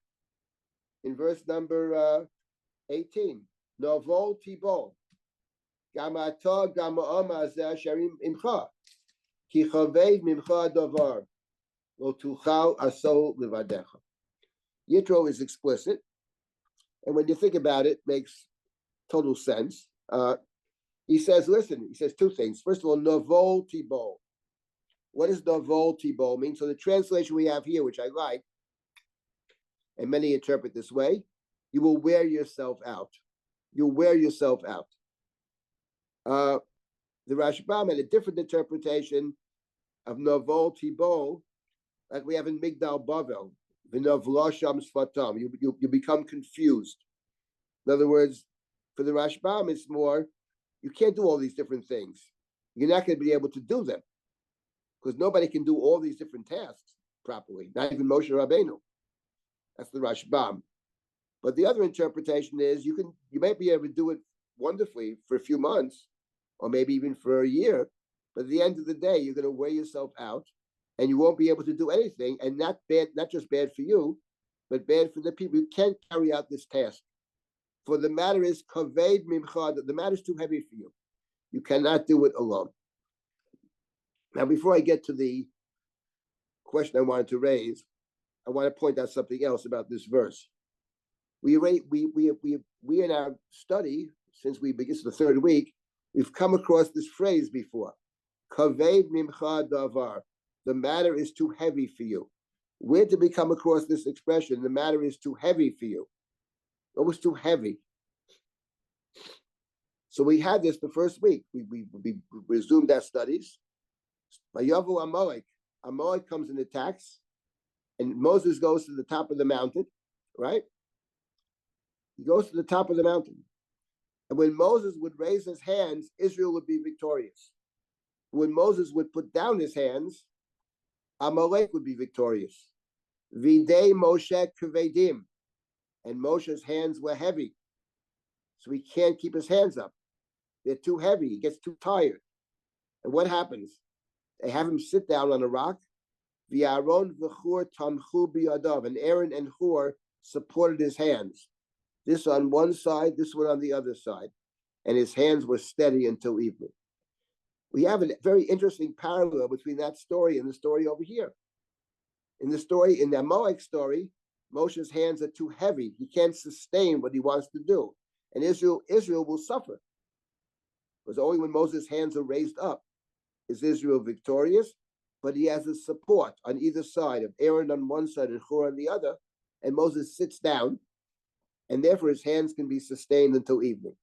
In verse number 18, Novo Tibol, Gamata Gamaoma Sharim Imcha, Ki Chaved Mimcha Davar, Lo Tuchal Aso Levadecha. Yitro is explicit, and when you think about it, makes total sense. He says two things. First of all, Novo Tibol. What does Novo Tibol mean? So the translation we have here, which I like, and many interpret this way, you will wear yourself out. You'll wear yourself out. The Rashbam had a different interpretation of Novo Tibol, like we have in Migdal Bavel, V'novlosham Sfatam. You become confused. In other words, for the Rashbam, it's more, you can't do all these different things. You're not going to be able to do them because nobody can do all these different tasks properly, not even Moshe Rabbeinu. That's the Rashbam. But the other interpretation is you might be able to do it wonderfully for a few months or maybe even for a year, but at the end of the day, you're going to wear yourself out and you won't be able to do anything, and not just bad for you, but bad for the people. You can't carry out this task. For the matter is kaved mimcha, the matter is too heavy for you. You cannot do it alone. Now, before I get to the question I wanted to raise, I want to point out something else about this verse. We in our study, since we begin the third week, we've come across this phrase before. Kaved mimcha davar. The matter is too heavy for you. Where did we come across this expression? The matter is too heavy for you. What was too heavy? So we had this the first week. We resumed our studies. Vayavu Amalek. Amalek comes and attacks, and Moses goes to the top of the mountain, right? He goes to the top of the mountain. And when Moses would raise his hands, Israel would be victorious. When Moses would put down his hands, Amalek would be victorious. Videi Moshe Kvedim. And Moshe's hands were heavy. So he can't keep his hands up. They're too heavy. He gets too tired. And what happens? They have him sit down on a rock. V'Aaron v'Chur tamchu biyadav. And Aaron and Hur supported his hands. This on one side, this one on the other side. And his hands were steady until evening. We have a very interesting parallel between that story and the story over here. In the story, in the Amalek story, Moshe's hands are too heavy. He can't sustain what he wants to do. And Israel will suffer. Because only when Moses' hands are raised up is Israel victorious, but he has a support on either side of Aaron on one side and Hur on the other, and Moses sits down, and therefore his hands can be sustained until evening.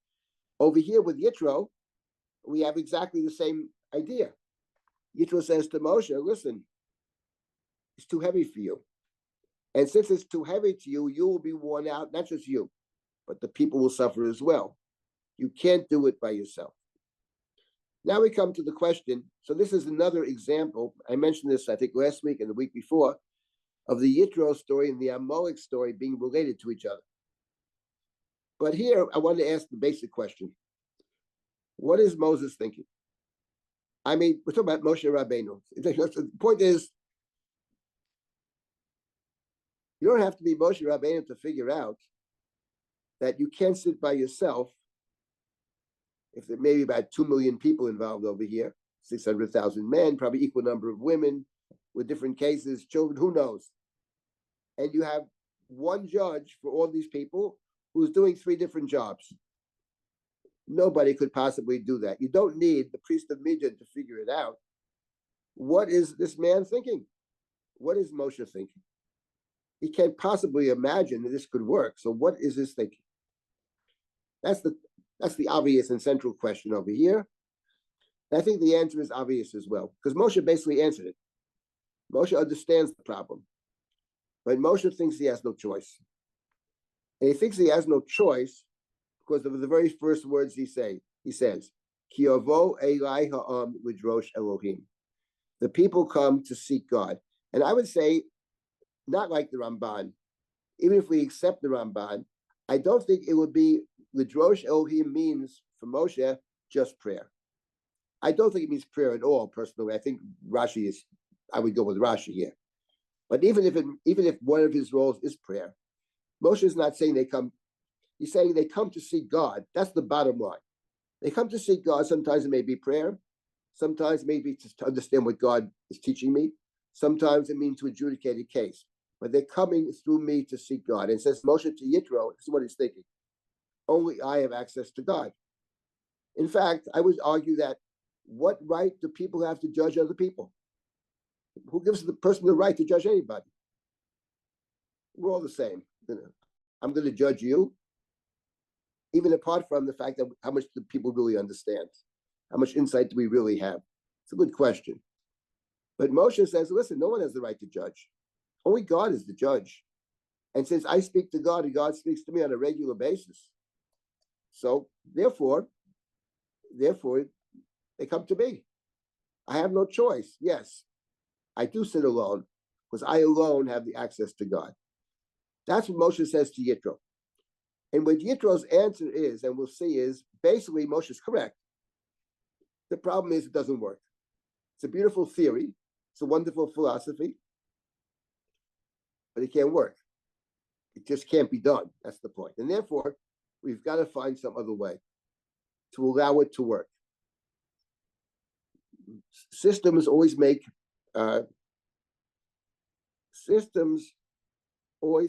Over here with Yitro, we have exactly the same idea. Yitro says to Moshe, listen, it's too heavy for you. And since it's too heavy to you, you will be worn out, not just you, but the people will suffer as well. You can't do it by yourself. Now we come to the question. So this is another example. I mentioned this, I think, last week and the week before, of the Yitro story and the Amalek story being related to each other. But here, I want to ask the basic question. What is Moses thinking? I mean, we're talking about Moshe Rabbeinu. The point is, you don't have to be Moshe Rabbeinu to figure out that you can't sit by yourself. If there may be about 2 million people involved over here, 600,000 men, probably equal number of women, with different cases, children, who knows? And you have one judge for all these people who's doing 3 different jobs. Nobody could possibly do that. You don't need the priest of Midian to figure it out. What is this man thinking? What is Moshe thinking? He can't possibly imagine that this could work. So what is his thinking? That's the obvious and central question over here. And I think the answer is obvious as well, because Moshe basically answered it. Moshe understands the problem, but Moshe thinks he has no choice. And he thinks he has no choice because of the very first words he says. Ki yavo elai ha'am lidrosh Elohim. The people come to seek God. And I would say, not like the Ramban. Even if we accept the Ramban, I don't think it would be lidrosh Elohim means for Moshe just prayer. I don't think it means prayer at all, personally. I think I would go with Rashi here. But even if one of his roles is prayer, Moshe is not saying they come. He's saying they come to seek God. That's the bottom line. They come to seek God. Sometimes it may be prayer. Sometimes it may be to understand what God is teaching me. Sometimes it means to adjudicate a case. But they're coming through me to seek God. And says Moshe to Yitro, this is what he's thinking. Only I have access to God. In fact, I would argue that what right do people have to judge other people? Who gives the person the right to judge anybody? We're all the same. I'm going to judge you, even apart from the fact that how much do people really understand? How much insight do we really have? It's a good question. But Moshe says, listen, no one has the right to judge. Only God is the judge. And since I speak to God and God speaks to me on a regular basis, so therefore, they come to me. I have no choice. Yes, I do sit alone because I alone have the access to God. That's what Moshe says to Yitro. And what Yitro's answer is, and we'll see, is basically Moshe's correct. The problem is it doesn't work. It's a beautiful theory. It's a wonderful philosophy, but it can't work. It just can't be done. That's the point. And therefore, we've got to find some other way to allow it to work. Systems always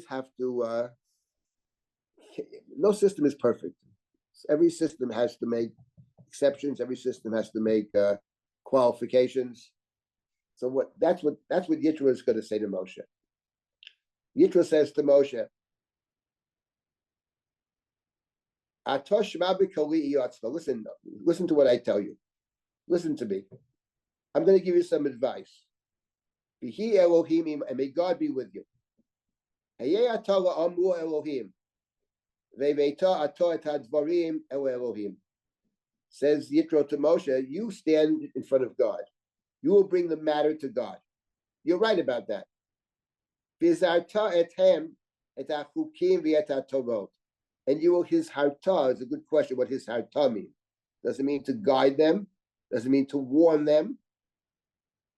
have to, no system is perfect. Every system has to make exceptions. Every system has to make qualifications. So that's what Yitro is going to say to Moshe. Yitro says to Moshe, listen to what I tell you. Listen to me. I'm going to give you some advice. Bihi Elohim, and may God be with you. Says Yitro to Moshe, you stand in front of God. You will bring the matter to God. You're right about that. And you will his harta is a good question. What his harta means? Does it mean to guide them? Does it mean to warn them?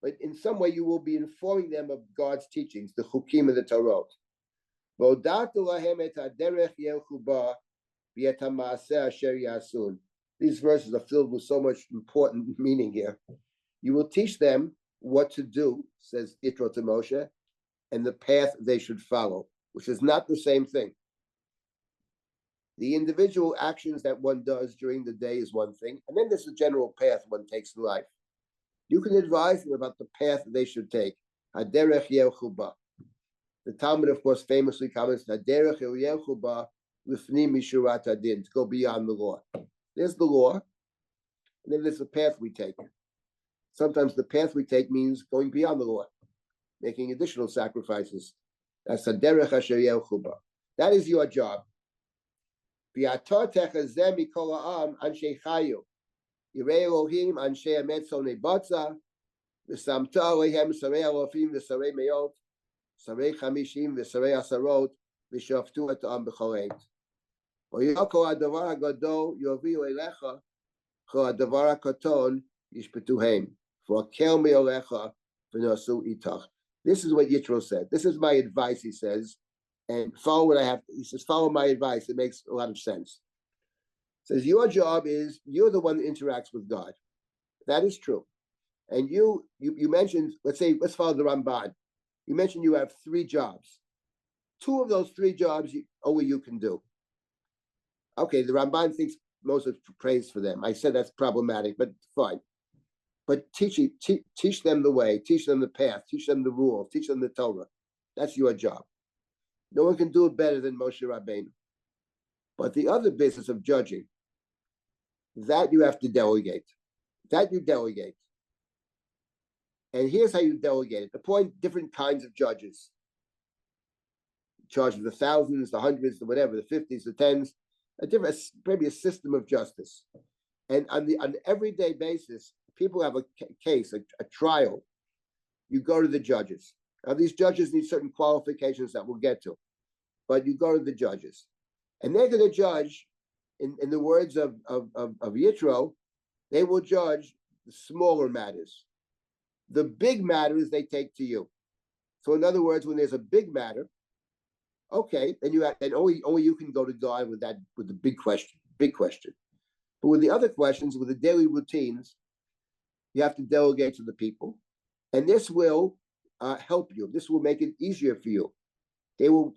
But in some way, you will be informing them of God's teachings, the chukim and the Torah. These verses are filled with so much important meaning here. You will teach them what to do, says Yitro to Moshe, and the path they should follow, which is not the same thing. The individual actions that one does during the day is one thing, and then there's the general path one takes in life. You can advise them about the path they should take. Haderech Yehuba. The Talmud, of course, famously comments, Haderech Yehuba Lifnim Mishurat Adin, to go beyond the law. There's the law, and then there's the path we take. Sometimes the path we take means going beyond the law, making additional sacrifices. That's Haderech Asher Yehuba. That is your job. V'ator techazeh mikol ha'am anshe chayu. Yirei Elohim anshe emet sonei batza. V'samta alehem sarei alofim v'sarei meot. Sarei chamishim v'sarei asarot. V'shaftu et ha'am b'cholet. V'yoko ha'davar ha'gadol yoviu elecha. Cho ha'davar ha'katon yishpetuhem. V'akel me'olecha v'nosu itach. This is what Yitro said. This is my advice, he says. And follow what I have. He says, follow my advice. It makes a lot of sense. Says, your job is, you're the one that interacts with God. That is true. And you mentioned, let's follow the Ramban. You mentioned you have 3 jobs. 2 of those 3 jobs only you can do. Okay, the Ramban thinks Moses prays for them. I said that's problematic, but fine. But teach them the way, teach them the path, teach them the rules, teach them the Torah. That's your job. No one can do it better than Moshe Rabbeinu. But the other business of judging, that you have to delegate. That you delegate. And here's how you delegate it. Appoint different kinds of judges. In charge of the thousands, the hundreds, the whatever, the 50s, the 10s, maybe a system of justice. And on an everyday basis, people have a case, a trial. You go to the judges. Now, these judges need certain qualifications that we'll get to, but you go to the judges, and they're going to judge, in the words of Yitro, they will judge the smaller matters. The big matters they take to you. So, in other words, when there's a big matter, okay, then only you can go to God with the big question. But with the other questions, with the daily routines, you have to delegate to the people, and this will help you. This will make it easier for you. They will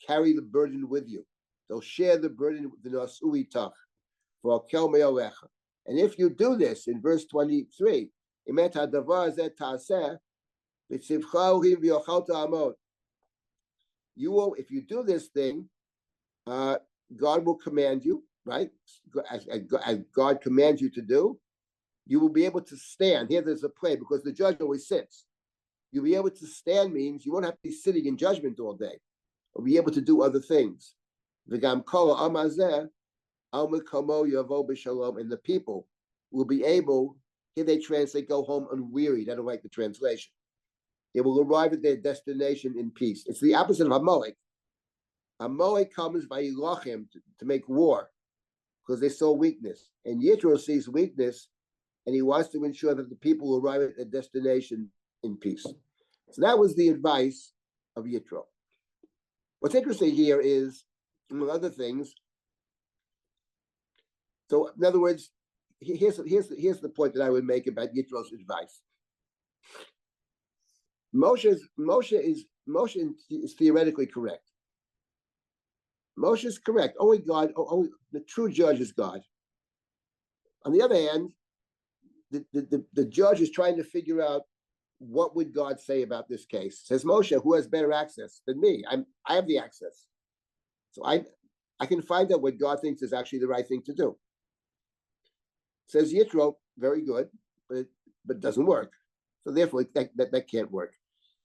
carry the burden with you. They'll share the burden with the Nasui Tach for Kel Me'olecha. And if you do this in verse 23, Emet hadavar zeh ta'aseh v'tzivcha Elohim v'yochalta amot. You will, if you do this thing, God will command you, right? As God commands you to do, you will be able to stand. Here there's a play because the judge always sits. You'll be able to stand means you won't have to be sitting in judgment all day. You'll be able to do other things. And the people will be able, here they translate, go home unwearied. I don't like the translation. They will arrive at their destination in peace. It's the opposite of Amalek. Amalek comes by Ilachim to make war because they saw weakness. And Yitro sees weakness, and he wants to ensure that the people will arrive at their destination in peace. So that was the advice of Yitro. What's interesting here is, among other things, so in other words, here's the point that I would make about Yitro's advice. Moshe is theoretically correct. Moshe is correct. Only God, only the true judge is God. On the other hand, the judge is trying to figure out what would God say about this case. Says Moshe, who has better access than me? I have the access. So I can find out what God thinks is actually the right thing to do. Says Yitro, very good, but it doesn't work. So therefore, that can't work.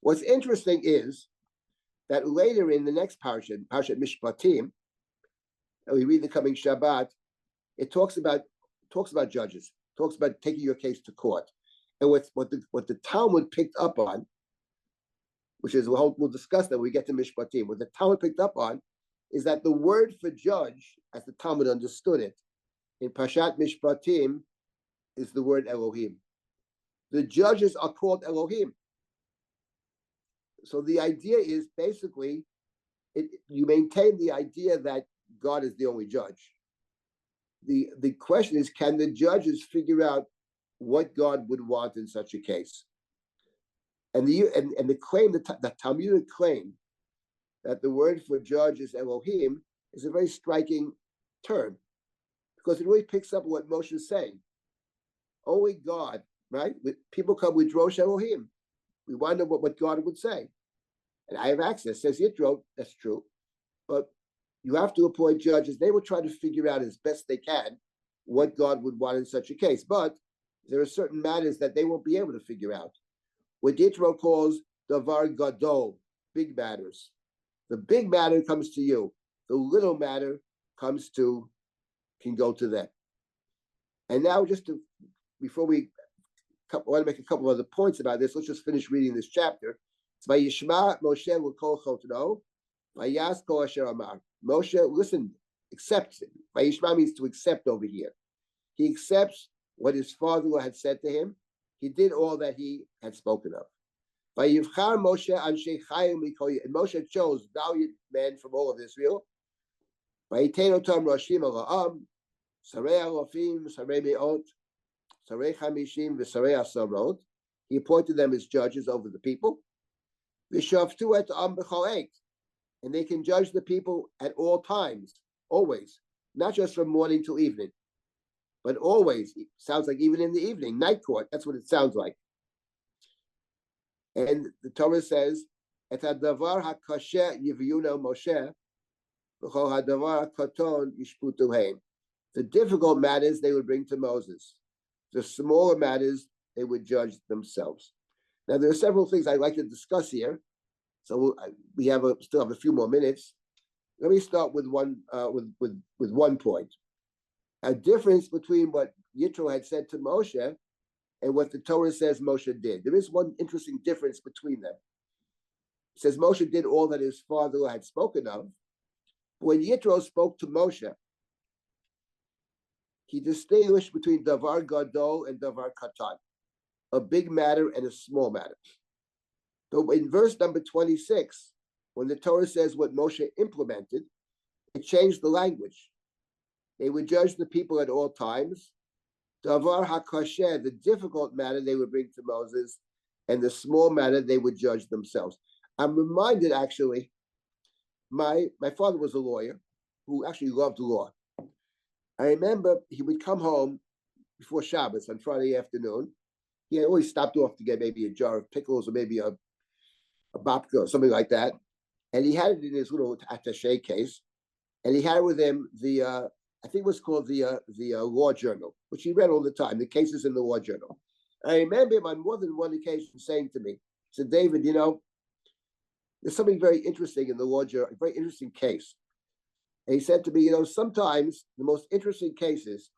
What's interesting is that later in the next parsha, Parshat Mishpatim, we read the coming Shabbat, it talks about judges, talks about taking your case to court. And what the Talmud picked up on, which is we'll discuss that when we get to Mishpatim, what the Talmud picked up on is that the word for judge, as the Talmud understood it, in Parshat Mishpatim, is the word Elohim. The judges are called Elohim. So the idea is basically, you maintain the idea that God is the only judge. The question is, can the judges figure out what God would want in such a case? And the claim, the Talmudic claim that the word for judge is Elohim is a very striking term, because it really picks up what Moshe is saying. Only God, right? People come with Drosh Elohim. We wonder what God would say. And I have access, says Yitro, that's true. But you have to appoint judges. They will try to figure out as best they can what God would want in such a case. But there are certain matters that they won't be able to figure out. What Yitro calls Davar Gadol, big matters. The big matter comes to you. The little matter can go to them. And now before I want to make a couple other points about this. Let's just finish reading this chapter. It's Vayishma Moshe l'kol chotno, vayas kol asher amar. Moshe listened, accepts it. Vayishma means to accept over here. He accepts what his father had said to him. He did all that he had spoken of. Vayivchar Moshe anshe chayim likoy. And Moshe chose valiant men from all of Israel. Vayitein otam rashim ala'am, sarei alofim, sarei me'ot, sarei chamishim, v'sarei asarot. He appointed them as judges over the people. V'shavtu et am b'chol eit. And they can judge the people at all times, always, not just from morning till evening, but always. It sounds like even in the evening, night court. That's what it sounds like. And the Torah says, "Et hadavar hakasher yiviyuna Moshe, v'chol hadavar hakaton yishputu heim." The difficult matters they would bring to Moses. The smaller matters they would judge themselves. Now there are several things I'd like to discuss here. So we still have a few more minutes. Let me start with one point. A difference between what Yitro had said to Moshe and what the Torah says Moshe did. There is one interesting difference between them. It says Moshe did all that his father had spoken of. When Yitro spoke to Moshe, he distinguished between Davar Gadol and Davar Katan, a big matter and a small matter. So in verse number 26, when the Torah says what Moshe implemented, it changed the language. They would judge the people at all times. Davar HaKasher, the difficult matter they would bring to Moses, and the small matter they would judge themselves. I'm reminded, actually, my father was a lawyer who actually loved law. I remember he would come home before Shabbos on Friday afternoon. He had always stopped off to get maybe a jar of pickles or maybe a babka or something like that. And he had it in his little attaché case. And he had with him I think it was called the Law Journal, which he read all the time, the cases in the Law Journal. I remember him on more than one occasion saying to me, he said, "David, there's something very interesting in the Law Journal, a very interesting case." And he said to me, sometimes the most interesting cases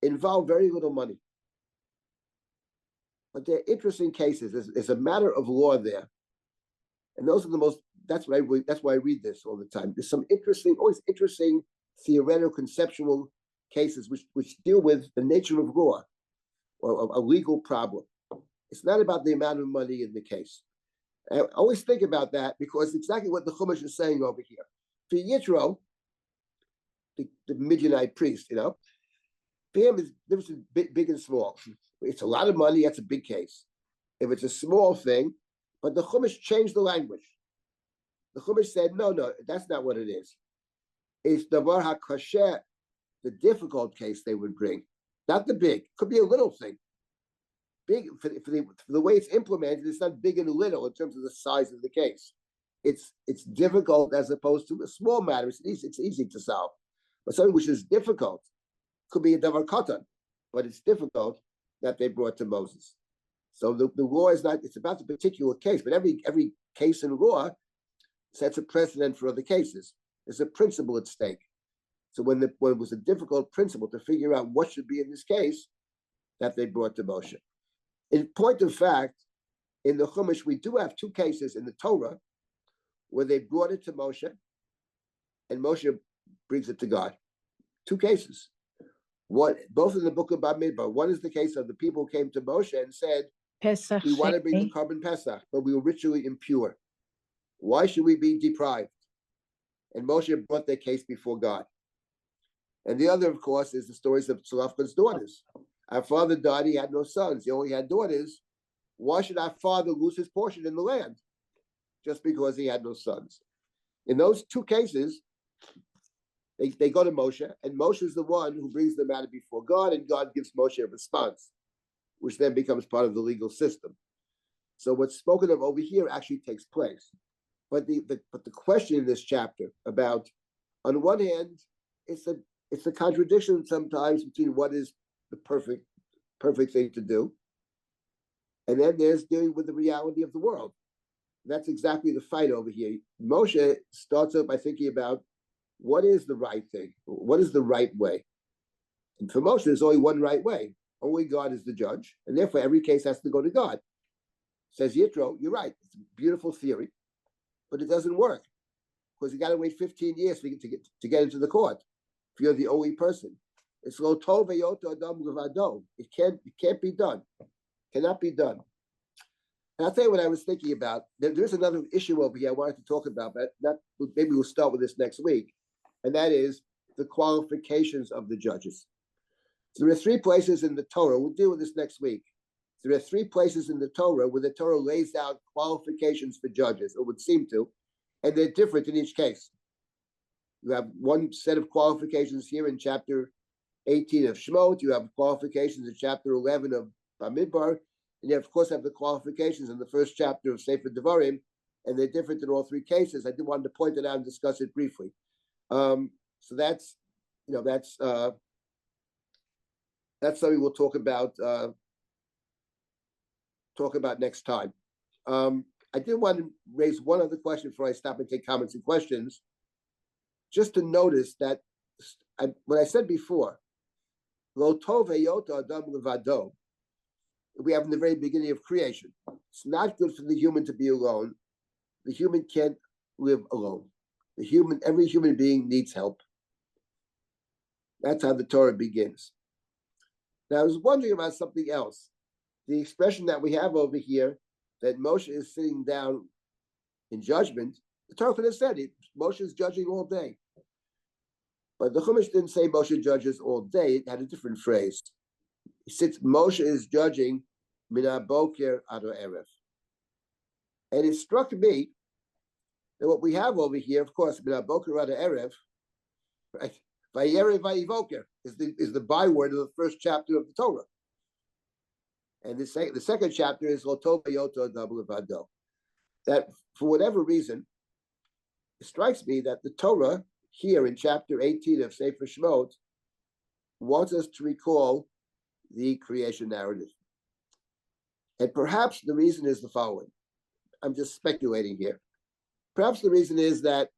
involve very little money. But they're interesting cases. There's a matter of law there. And those are that's why I read this all the time. There's some always interesting theoretical, conceptual cases which deal with the nature of law or a legal problem. It's not about the amount of money in the case. I always think about that because it's exactly what the Chumash is saying over here. For Yitro, the Midianite priest, for him, is difference big and small. It's a lot of money, that's a big case. If it's a small thing, but the Chumash changed the language. The Chumash said, no, that's not what it is. It's Davar HaKasher, the difficult case they would bring, not the big. Could be a little thing. Big for the way it's implemented, it's not big and little in terms of the size of the case. It's difficult as opposed to a small matter. It's easy to solve. But something which is difficult could be a davar katan, but it's difficult that they brought to Moses. So the law is not, it's about the particular case, but every case in law sets a precedent for other cases. There's a principle at stake. So when it was a difficult principle to figure out what should be in this case, that they brought to Moshe. In point of fact, in the Chumash, we do have two cases in the Torah where they brought it to Moshe and Moshe brings it to God. Two cases. Both in the book of Bamidbar. One is the case of the people who came to Moshe and said, Pesach we want to bring the Sheni. carbon Pesach, but we were ritually impure. Why should we be deprived? And Moshe brought their case before God. And the other, of course, is the stories of Tzlafkan's daughters. Our father died, he had no sons, he only had daughters. Why should our father lose his portion in the land? Just because he had no sons. In those two cases, they go to Moshe, and Moshe is the one who brings the matter before God, and God gives Moshe a response, which then becomes part of the legal system. So what's spoken of over here actually takes place. But the question in this chapter about, on one hand, it's a contradiction sometimes between what is the perfect thing to do, and then there's dealing with the reality of the world. That's exactly the fight over here. Moshe starts out by thinking about what is the right thing, what is the right way. And for Moshe, there's only one right way. Only God is the judge, and therefore every case has to go to God. Says Yitro, you're right. It's a beautiful theory, but it doesn't work because you got to wait 15 years to get into the court if you're the only person. It's lo tov veyoto adam levado. It can't be done. Cannot be done. And I'll tell you what I was thinking about. There's another issue over here I wanted to talk about, but maybe we'll start with this next week, and that is the qualifications of the judges. So there are three places in the Torah. We'll deal with this next week. There are three places in the Torah where the Torah lays out qualifications for judges, or would seem to, and they're different in each case. You have one set of qualifications here in chapter 18 of Shemot. You have qualifications in chapter 11 of Bamidbar. And you, of course, have the qualifications in the first chapter of Sefer Devarim, and they're different in all three cases. I did want to point it out and discuss it briefly. So that's something we'll talk about next time. I did want to raise one other question before I stop and take comments and questions. Just to notice that what I said before, lo tov heyota adam levado, we have in the very beginning of creation. It's not good for the human to be alone. The human can't live alone. Every human being needs help. That's how the Torah begins. Now, I was wondering about something else. The expression that we have over here, that Moshe is sitting down in judgment, the Torah could have said it. Moshe is judging all day. But the Chumash didn't say Moshe judges all day. It had a different phrase. Moshe is judging min haboker ad ha'erev. And it struck me that what we have over here, of course, min haboker ad ha'erev, right? Vayerev vayivoker is the byword of the first chapter of the Torah. And the second chapter is lo tov v'yoto adam levado. That for whatever reason, it strikes me that the Torah here in chapter 18 of Sefer Shemot wants us to recall the creation narrative. And perhaps the reason is the following. I'm just speculating here. Perhaps the reason is that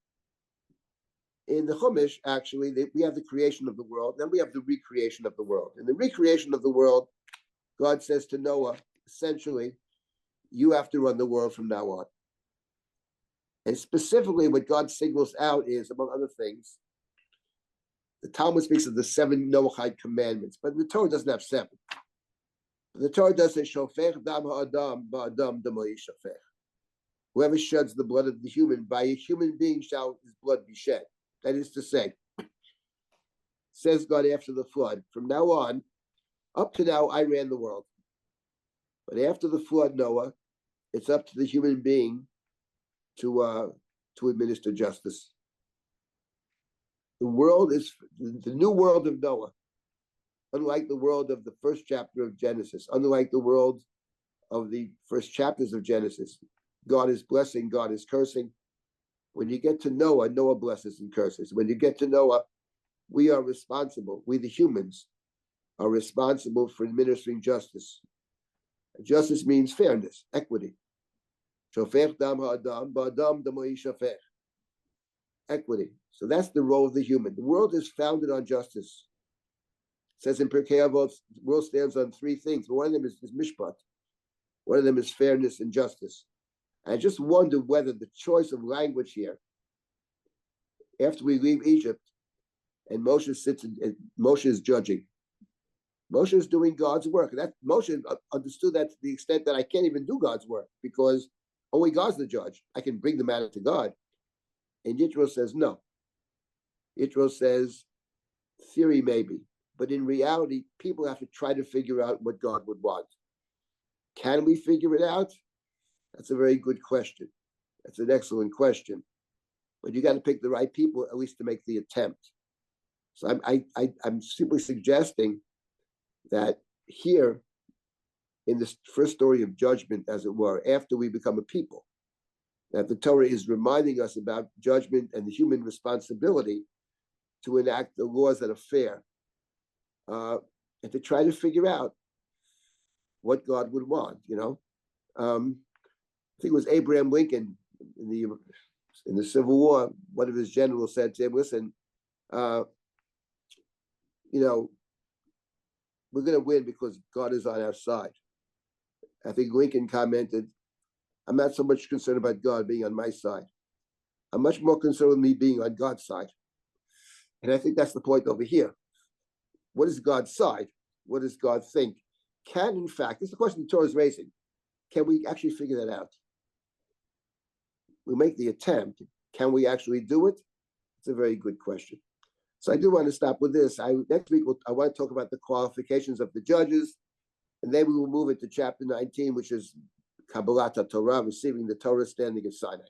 in the Chumash, actually, we have the creation of the world, then we have the recreation of the world. In the recreation of the world, God says to Noah, essentially, you have to run the world from now on. And specifically, what God signals out is, among other things, the Talmud speaks of the 7 Noahide commandments, but the Torah doesn't have 7. The Torah does say, "Shofech dam ha'adam ba'adam damo yishafech." Whoever sheds the blood of the human, by a human being shall his blood be shed. That is to say, says God after the flood, from now on, up to now, I ran the world. But after the flood, Noah, it's up to the human being to administer justice. The world is the new world of Noah, unlike the world of the first chapter of Genesis, unlike the world of the first chapters of Genesis. God is blessing, God is cursing. When you get to Noah, Noah blesses and curses. When you get to Noah, we are responsible, we the humans are responsible for administering justice. Justice means fairness, equity. Shofech dam ha'adam ba'adam damo yishafech. Equity. So that's the role of the human. The world is founded on justice. It says in Pirkei Avot, the world stands on three things. One of them is mishpat. One of them is fairness and justice. I just wonder whether the choice of language here, after we leave Egypt, and Moshe sits and Moshe is judging. Moshe is doing God's work. And that Moshe understood that to the extent that I can't even do God's work because only God's the judge. I can bring the matter to God. And Yitro says no. Yitro says theory maybe, but in reality, people have to try to figure out what God would want. Can we figure it out? That's a very good question. That's an excellent question. But you got to pick the right people, at least to make the attempt. So I'm simply suggesting that here, in this first story of judgment, as it were, after we become a people, that the Torah is reminding us about judgment and the human responsibility to enact the laws that are fair, and to try to figure out what God would want. I think it was Abraham Lincoln in the Civil War. One of his generals said to him, "Listen, we're going to win because God is on our side." I think Lincoln commented, "I'm not so much concerned about God being on my side. I'm much more concerned with me being on God's side." And I think that's the point over here. What is God's side? What does God think? Can, in fact, this is the question the Torah is raising. Can we actually figure that out? We make the attempt. Can we actually do it? It's a very good question. So I do want to stop with this. Next week, I want to talk about the qualifications of the judges, and then we will move into chapter 19, which is Kabbalat Torah, receiving the Torah standing of Sinai.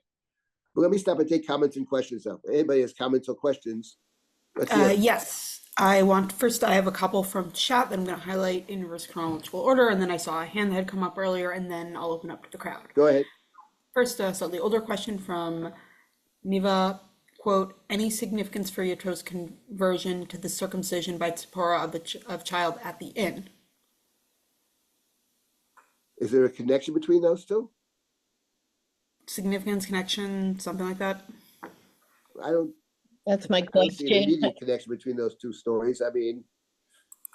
But let me stop and take comments and questions up. Anybody has comments or questions? Let's hear it. Yes, I have a couple from chat that I'm going to highlight in reverse chronological order, and then I saw a hand that had come up earlier, and then I'll open up to the crowd. Go ahead. First, so the older question from Niva, quote, any significance for Yitro's conversion to the circumcision by Tzipporah of child at the inn? Is there a connection between those two? Significance, connection, something like that? That's my I don't see an question. immediate connection between those two stories. I mean,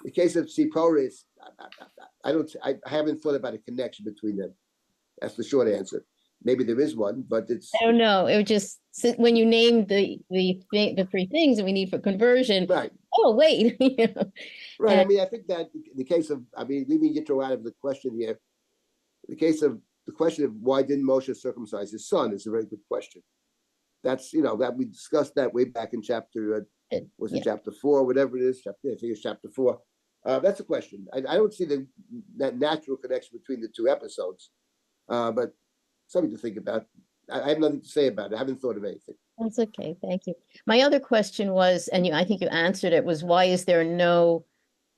the case of Tzipporah is, I haven't thought about a connection between them. That's the short answer. Maybe there is one, but it's. I don't know. It would just when you named the three things that we need for conversion. Right. Oh, wait. Right. I mean, I think that the case of, leaving Yitro out of the question here, the question of why didn't Moshe circumcise his son is a very good question. That's, that we discussed that way back in chapter, chapter 4, whatever it is, I think it's chapter 4. That's a question. I don't see that natural connection between the two episodes, but something to think about. I have nothing to say about it. I haven't thought of anything. That's okay. Thank you. My other question was, and I think you answered it, was why is there no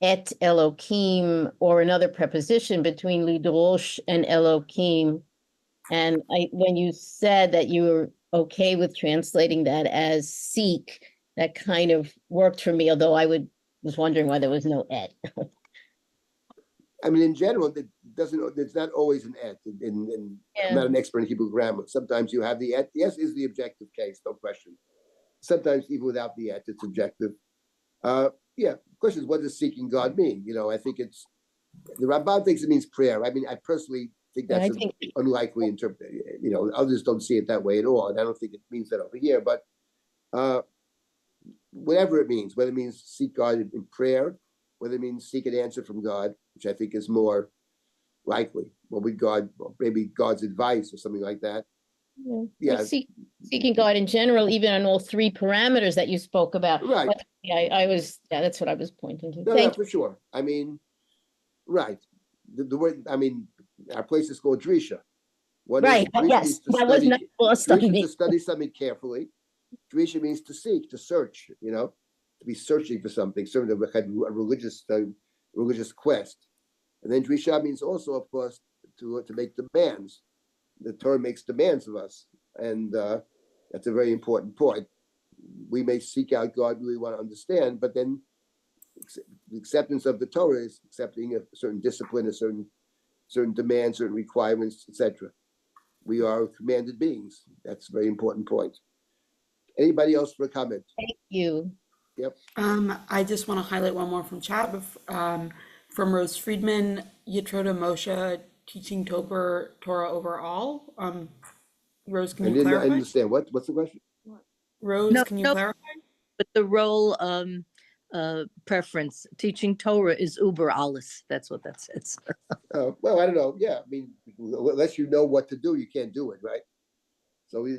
et Elohim or another preposition between lidrosh and Elohim? And when you said that you were okay with translating that as seek, that kind of worked for me, although I was wondering why there was no et. I mean, in general, it's not always an et. I'm not an expert in Hebrew grammar. Sometimes you have the et. The S is the objective case, no question. Sometimes even without the et, it's objective. The question is, what does seeking God mean? I think the Ramban thinks it means prayer. I mean, I personally think that's an unlikely interpretation. Others don't see it that way at all, and I don't think it means that over here. But whatever it means, whether it means seek God in prayer, whether it means seek an answer from God, which I think is more likely. Well, maybe God's advice or something like that. Yeah. Yeah. Seeking God in general, even on all three parameters that you spoke about. Right. But yeah, that's what I was pointing to. No, Thank you. for sure. I mean, right. The word, I mean, our place is called Drisha. Right, Drisha yes, means to that was study. not lost on Drisha me. to study something carefully. Drisha means to seek, to search, to be searching for something, certainly a religious quest. And then Drisha means also, of course, to make demands. The Torah makes demands of us. And that's a very important point. We may seek out God, we want to understand, but then the acceptance of the Torah is accepting a certain discipline, a certain demands, certain requirements, etc. We are commanded beings. That's a very important point. Anybody else for a comment? Thank you. Yep. I just want to highlight one more from chat, from Rose Friedman, Yitro to Moshe, teaching Torah overall. Rose, can you I clarify? understand. What's the question? Rose, can you clarify? But the role preference, teaching Torah is uber alles. That's what that says. Well, I don't know. Yeah, I mean, unless you know what to do, you can't do it, right? So we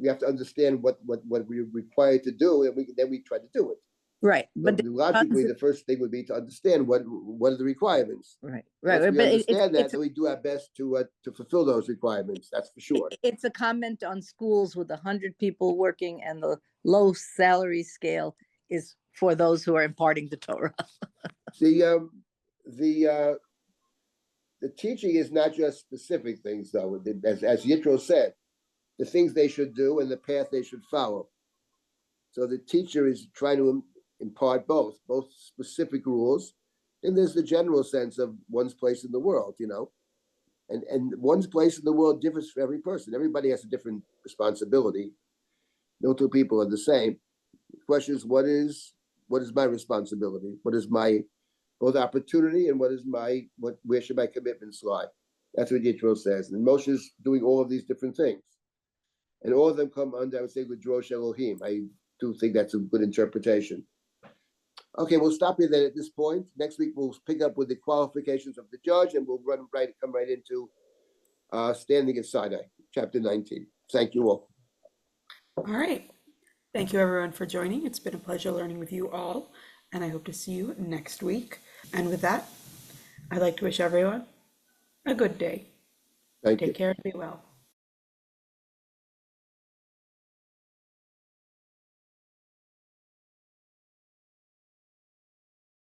have to understand what we're required to do, and then we try to do it. Right, but logically, the first thing would be to understand what are the requirements. right. Once we But understand that, then we do our best to fulfill those requirements. That's for sure. It's a comment on schools with 100 people working, and the low salary scale is for those who are imparting the Torah. The teaching is not just specific things, though. As Yitro said, the things they should do and the path they should follow. So the teacher is trying to impart both specific rules, and there's the general sense of one's place in the world, and one's place in the world differs for every person. Everybody has a different responsibility. No two people are the same. The question is, what is my responsibility? What is my both opportunity, and where should my commitments lie? That's what Yitro says. And Moshe is doing all of these different things. And all of them come under, I would say, L'drosh Elohim. I do think that's a good interpretation. Okay, we'll stop here then at this point. Next week, we'll pick up with the qualifications of the judge, and we'll come right into standing at Sinai, chapter 19. Thank you all. All right. Thank you, everyone, for joining. It's been a pleasure learning with you all, and I hope to see you next week. And with that, I'd like to wish everyone a good day. Thank you. Take care and be well.